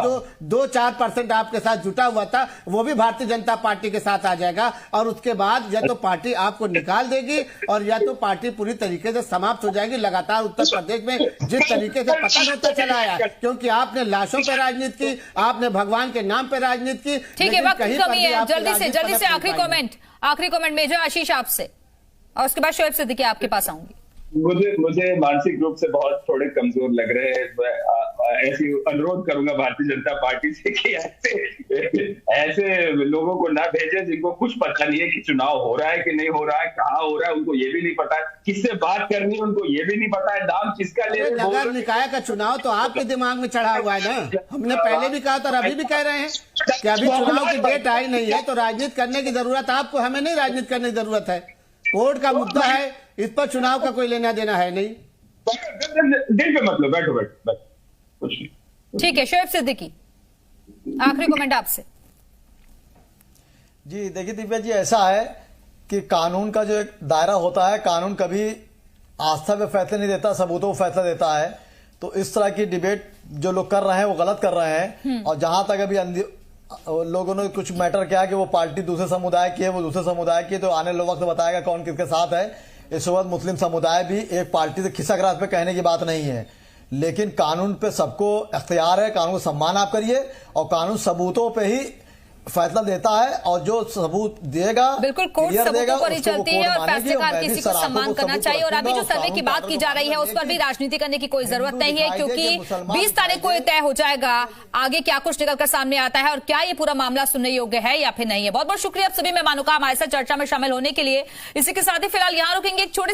Speaker 4: 2-4% आपके साथ जुटा हुआ था वो भी भारतीय जनता पार्टी के साथ आ जाएगा और उसके बाद या तो पार्टी आपको निकाल देगी और या तो पार्टी पूरी तरीके से समाप्त हो जाएगी। लगातार उत्तर प्रदेश में जिस तरीके से पतन होता चला आया, क्योंकि आपने लाशों पर राजनीति की, आपने भगवान के नाम पर राजनीति की।
Speaker 1: ठीक है, वक्त कमी है, जल्दी से आखिरी कमेंट मेजर आशीष आपसे, और उसके बाद शोएब सिद्दीकी आपके पास आऊंगी।
Speaker 5: मुझे मानसिक रूप से बहुत थोड़े कमजोर लग रहे हैं। ऐसी अनुरोध करूंगा भारतीय जनता पार्टी से कि ऐसे लोगों को ना भेजे जिनको कुछ पता नहीं है कि चुनाव हो रहा है कि नहीं हो रहा है, कहाँ हो रहा है उनको ये भी नहीं पता है, किससे बात करनी है उनको ये भी नहीं पता है, नाम किसका ले रहे।
Speaker 4: नगर निकाय का चुनाव तो आपके दिमाग में चढ़ा हुआ है ना। हमने पहले भी कहा था और अभी भी कह रहे हैं कि अभी चुनाव की डेट आई नहीं है तो राजनीति करने की जरूरत आपको, हमें नहीं राजनीति करने की जरूरत है। कोर्ट का मुद्दा है, इस पर चुनाव का कोई लेना देना है नहीं।
Speaker 5: दिल पे मतलब बैठो कुछ नहीं।
Speaker 1: ठीक है, शोएब सिद्दीकी आखिरी कमेंट आपसे।
Speaker 6: जी देखिए दिव्या जी, ऐसा है कि कानून का जो एक दायरा होता है, कानून कभी आस्था पे फैसले नहीं देता, सबूतों पे फैसला देता है। तो इस तरह की डिबेट जो लोग कर रहे हैं वो गलत कर रहे हैं। और जहां तक अभी लोगों ने कुछ मैटर किया कि वो पार्टी दूसरे समुदाय की है, वो दूसरे समुदाय की, तो आने वाले वक्त बताएगा कौन किसके साथ है। इस वक्त मुस्लिम समुदाय भी एक पार्टी से खिसक रहा है, पे कहने की बात नहीं है, लेकिन कानून पे सबको अख्तियार है, कानून को सम्मान आप करिए और कानून सबूतों पे ही फैसला देता है और जो सबूत देगा
Speaker 1: बिल्कुल कोर्ट सबूतों पर ही चलती है और फैसलेकार किसी को सम्मान करना चाहिए। और अभी जो सर्वे की बात की जा रही है उस पर भी राजनीति करने की कोई जरूरत नहीं है, क्योंकि 20 तारीख को तय हो जाएगा आगे क्या कुछ निकलकर सामने आता है और क्या ये पूरा मामला सुनने योग्य है या फिर नहीं है। बहुत बहुत शुक्रिया आप सभी मेहमानों का हमारे साथ चर्चा में शामिल होने के लिए। इसी के साथ ही फिलहाल यहाँ रुकेंगे एक छोटे